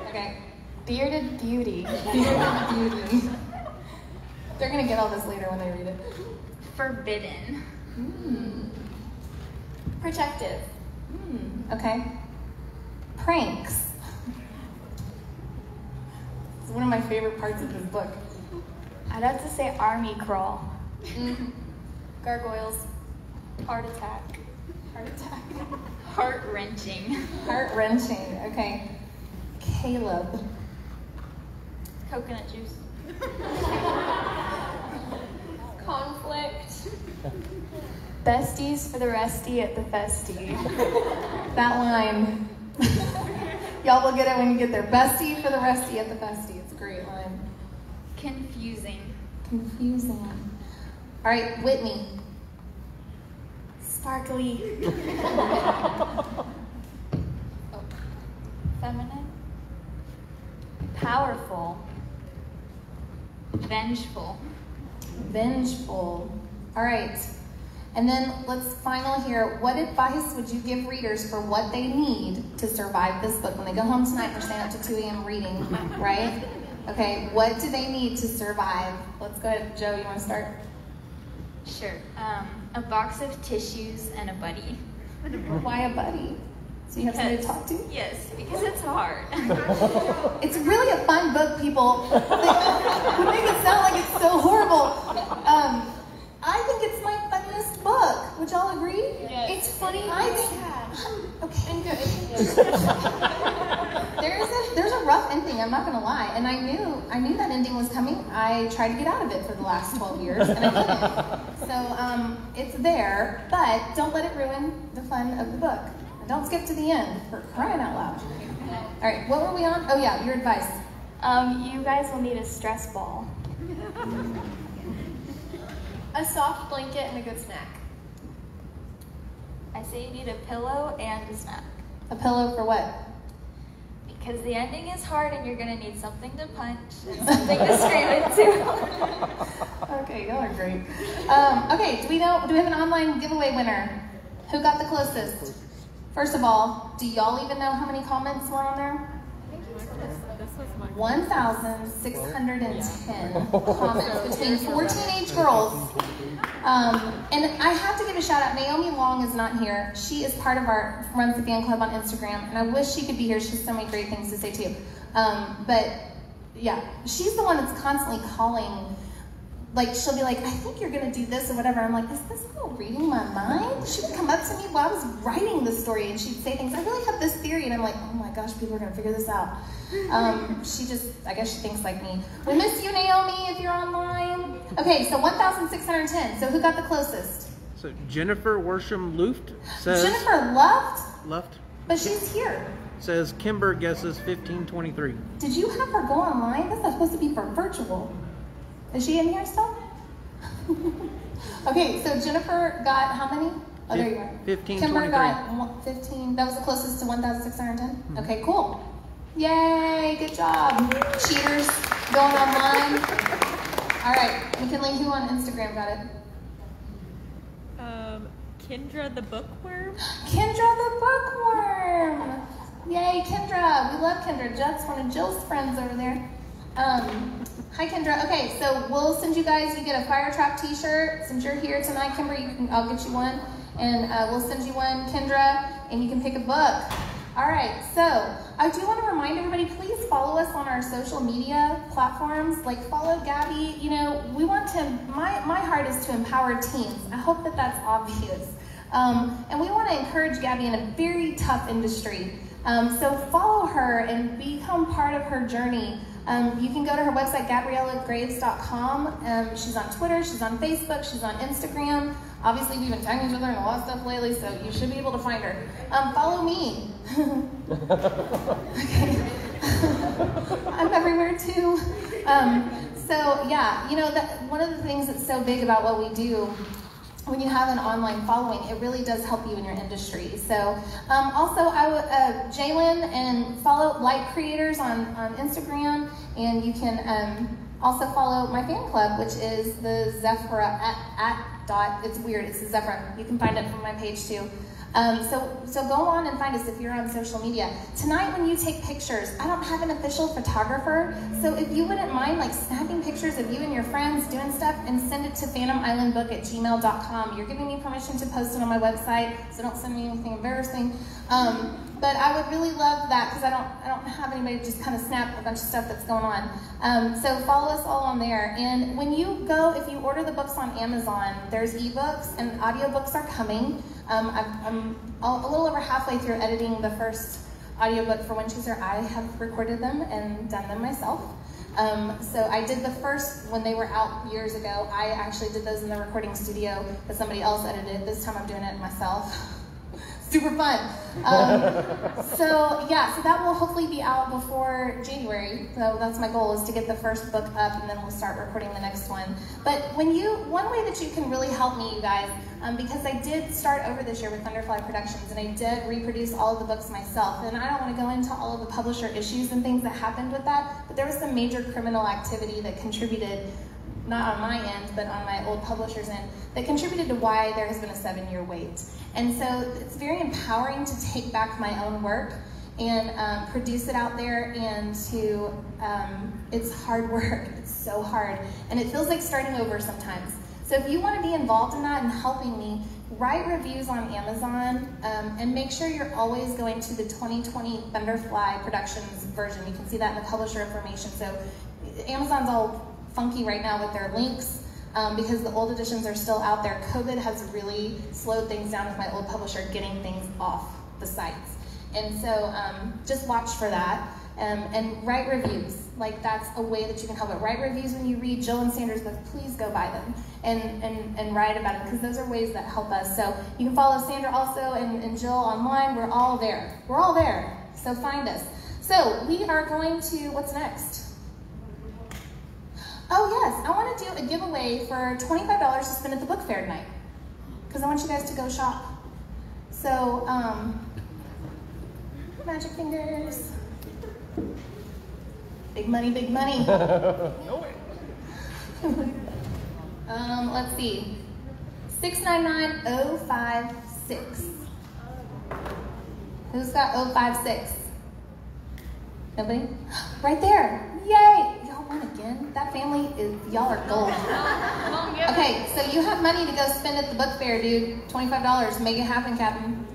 Okay. Bearded beauty. Bearded beauty. They're gonna get all this later when they read it. Forbidden. Protective. Okay. Pranks. It's one of my favorite parts of this book. I'd have to say army crawl. Gargoyles. Heart attack. Heart attack. Heart-wrenching. Heart-wrenching. Okay. Caleb. Coconut juice. Conflict. Besties for the resty at the festy. That line. Y'all will get it when you get there. Bestie for the resty at the festy. It's a great line. Confusing. Confusing. All right, Whitney. Sparkly. Feminine. Powerful. Vengeful. Vengeful. All right. And then let's final here. What advice would you give readers for what they need to survive this book? When they go home tonight, they're staying up to 2 a.m. reading, right? Okay, what do they need to survive? Let's go ahead. Joe, you want to start? Sure. A box of tissues and a buddy. Why a buddy? So you have somebody to talk to? Yes, because it's hard. It's really a fun book, people. You make it sound like it's so horrible. I think it's my funniest book. Would y'all agree? Yes. It's funny. Okay. And good. There's a rough ending, I'm not gonna lie. And I knew that ending was coming. I tried to get out of it for the last 12 years and I couldn't. So it's there, but don't let it ruin the fun of the book. And don't skip to the end, for crying out loud. All right, what were we on? Oh yeah, your advice. You guys will need a stress ball. A soft blanket and a good snack. I say you need a pillow and a snack. A pillow for what? Because the ending is hard and you're going to need something to punch and something to scream into. Okay, y'all are great. Okay, do we have an online giveaway winner? Who got the closest? First of all, do y'all even know how many comments were on there? 1,610 comments between 4 teenage girls. And I have to give a shout out. Naomi Long is not here. She is part of runs the fan club on Instagram, and I wish she could be here. She has so many great things to say too. But yeah, she's the one that's constantly calling. Like, she'll be like, I think you're gonna do this or whatever. I'm like, is this girl reading my mind? She would come up to me while I was writing the story and she'd say things, I really have this theory. And I'm like, oh my gosh, people are gonna figure this out. I guess she thinks like me. We miss you, Naomi, if you're online. Okay, so 1,610. So who got the closest? So Jennifer Worsham Luft says. Jennifer Luft? Luft. But she's here. Says Kimber guesses 1523. Did you have her go online? That's not supposed to be for virtual. Is she in here still? Okay, so Jennifer got how many? Oh, there you are. 1523. Kimber got 15. That was the closest to 1,610? Okay, cool. Yay, good job. Cheaters going online. All right, McKinley, who on Instagram got it? Kendra the Bookworm. Kendra the Bookworm. Yay, Kendra. We love Kendra. That's one of Jill's friends over there. Hi, Kendra. Okay, so we'll send you guys, you get a Firetrap t-shirt. Since you're here tonight, Kimber, I'll get you one. And we'll send you one, Kendra, and you can pick a book. All right, so I do want to remind everybody, please follow us on our social media platforms. Like, follow Gabby. You know, we want to, my heart is to empower teens. I hope that that's obvious. And we want to encourage Gabby in a very tough industry. So follow her and become part of her journey. You can go to her website, GabriellaGraves.com. She's on Twitter, she's on Facebook, she's on Instagram. Obviously, we've been tagging each other in a lot of stuff lately, so you should be able to find her. Follow me. Okay. I'm everywhere too. So yeah, you know, one of the things that's so big about what we do, when you have an online following, it really does help you in your industry. So also, Jalen, and follow Light Creators on Instagram, and you can also follow my fan club, which is the Zephyra it's weird, it's the Zephyra. You can find it from my page too. So go on and find us if you're on social media. Tonight when you take pictures, I don't have an official photographer, so if you wouldn't mind like snapping pictures of you and your friends doing stuff and send it to phantomislandbook@gmail.com. You're giving me permission to post it on my website, so don't send me anything embarrassing. But I would really love that because I don't have anybody to just kind of snap a bunch of stuff that's going on. So follow us all on there. And when you go, if you order the books on Amazon, there's ebooks and audiobooks are coming. I'm a little over halfway through editing the first audiobook for Winchester. I have recorded them and done them myself. So I did the first when they were out years ago. I actually did those in the recording studio that somebody else edited. This time I'm doing it myself. Super fun. So that will hopefully be out before January. So that's my goal, is to get the first book up and then we'll start recording the next one. But one way that you can really help me, you guys, because I did start over this year with Thunderfly Productions and I did reproduce all of the books myself. And I don't want to go into all of the publisher issues and things that happened with that, but there was some major criminal activity that contributed, not on my end, but on my old publisher's end, that contributed to why there has been a 7-year wait. And so it's very empowering to take back my own work and produce it out there, and to, it's hard work, it's so hard. And it feels like starting over sometimes. So if you want to be involved in that and helping me, write reviews on Amazon, and make sure you're always going to the 2020 Thunderfly Productions version. You can see that in the publisher information. So Amazon's all funky right now with their links, because the old editions are still out there. COVID has really slowed things down with my old publisher getting things off the sites. And so just watch for that, and write reviews. Like, that's a way that you can help it. Write reviews when you read Jill and Sandra's books. Please go buy them and write about it, because those are ways that help us. So you can follow Sandra also and Jill online. We're all there. We're all there. So find us. So we are going to, what's next? Oh yes, I want to do a giveaway for $25 to spend at the book fair tonight, because I want you guys to go shop. So, magic fingers. Big money, big money. Let's see. 699-056. Who's got 056? Nobody? Right there. Yay! Y'all won again. That family is, y'all are gold. Okay, so you have money to go spend at the book fair, dude. $25. Make it happen, Captain.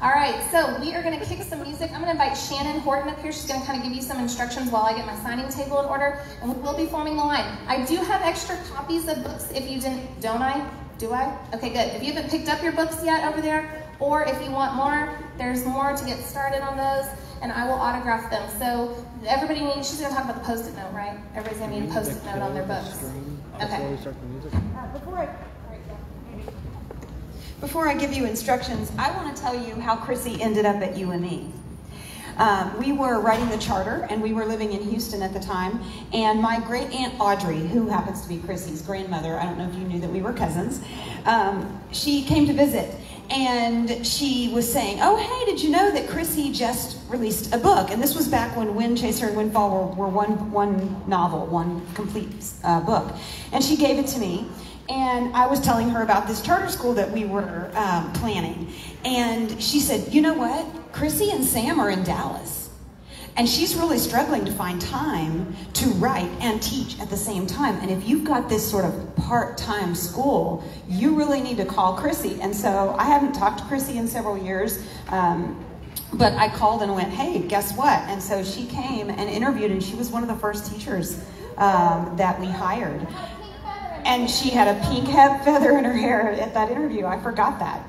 All right, so we are going to kick some music. I'm going to invite Shannon Horton up here. She's going to kind of give you some instructions while I get my signing table in order, and we'll be forming the line. I do have extra copies of books if you didn't, don't I? Do I? Okay, good. If you haven't picked up your books yet over there, or if you want more, there's more to get started on those, and I will autograph them. So everybody needs, she's going to talk about the Post-it note, right? Everybody's going to need a Post-it note on their books. Okay. Before I give you instructions, I want to tell you how Krissi ended up at UME. We were writing the charter, and we were living in Houston at the time, and my great aunt Audrey, who happens to be Krissi's grandmother, I don't know if you knew that we were cousins, she came to visit, and she was saying, oh hey, did you know that Krissi just released a book? And this was back when Wind Chaser and Windfall were one novel, one complete book. And she gave it to me, and I was telling her about this charter school that we were planning. And she said, you know what? Krissi and Sam are in Dallas. And she's really struggling to find time to write and teach at the same time. And if you've got this sort of part-time school, you really need to call Krissi. And so I haven't talked to Krissi in several years, but I called and went, hey, guess what? And so she came and interviewed, and she was one of the first teachers that we hired. And she had a pink feather in her hair at that interview. I forgot that.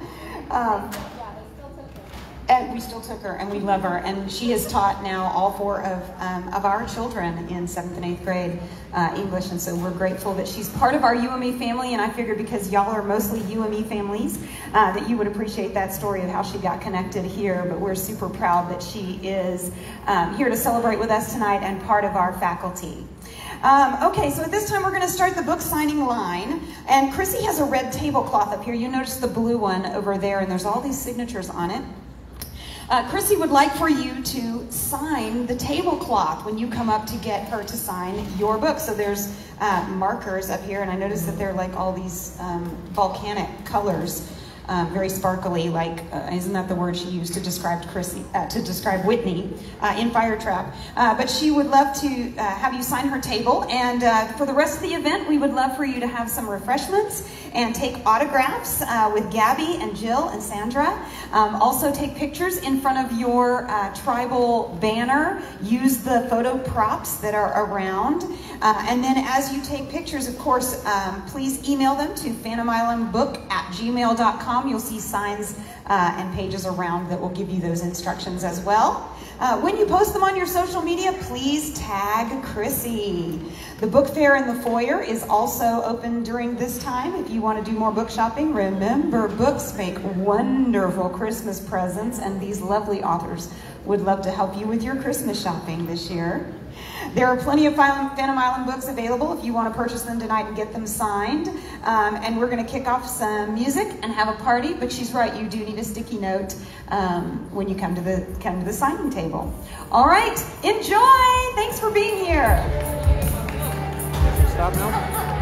And we still took her, and we love her. And she has taught now all 4 of our children in 7th and 8th grade English. And so we're grateful that she's part of our UME family. And I figured because y'all are mostly UME families, that you would appreciate that story of how she got connected here. But we're super proud that she is here to celebrate with us tonight and part of our faculty. Okay, so at this time we're going to start the book signing line, and Krissi has a red tablecloth up here. You notice the blue one over there, and there's all these signatures on it. Krissi would like for you to sign the tablecloth when you come up to get her to sign your book. So there's markers up here, and I noticed that they're like all these volcanic colors. very sparkly, like, isn't that the word she used to describe to describe Whitney in Firetrap? But she would love to have you sign her table, and for the rest of the event, we would love for you to have some refreshments and take autographs with Gabby and Jill and Sandra. Also take pictures in front of your tribal banner. Use the photo props that are around. And then as you take pictures, of course, please email them to phantomislandbook@gmail.com. You'll see signs and pages around that will give you those instructions as well. When you post them on your social media, please tag Krissi. The book fair in the foyer is also open during this time. If you want to do more book shopping, remember, books make wonderful Christmas presents, and these lovely authors would love to help you with your Christmas shopping this year. There are plenty of Phantom Island books available if you want to purchase them tonight and get them signed. And we're going to kick off some music and have a party, but she's right, you do need a sticky note when you come to the signing table. All right, enjoy! Thanks for being here. Stop now.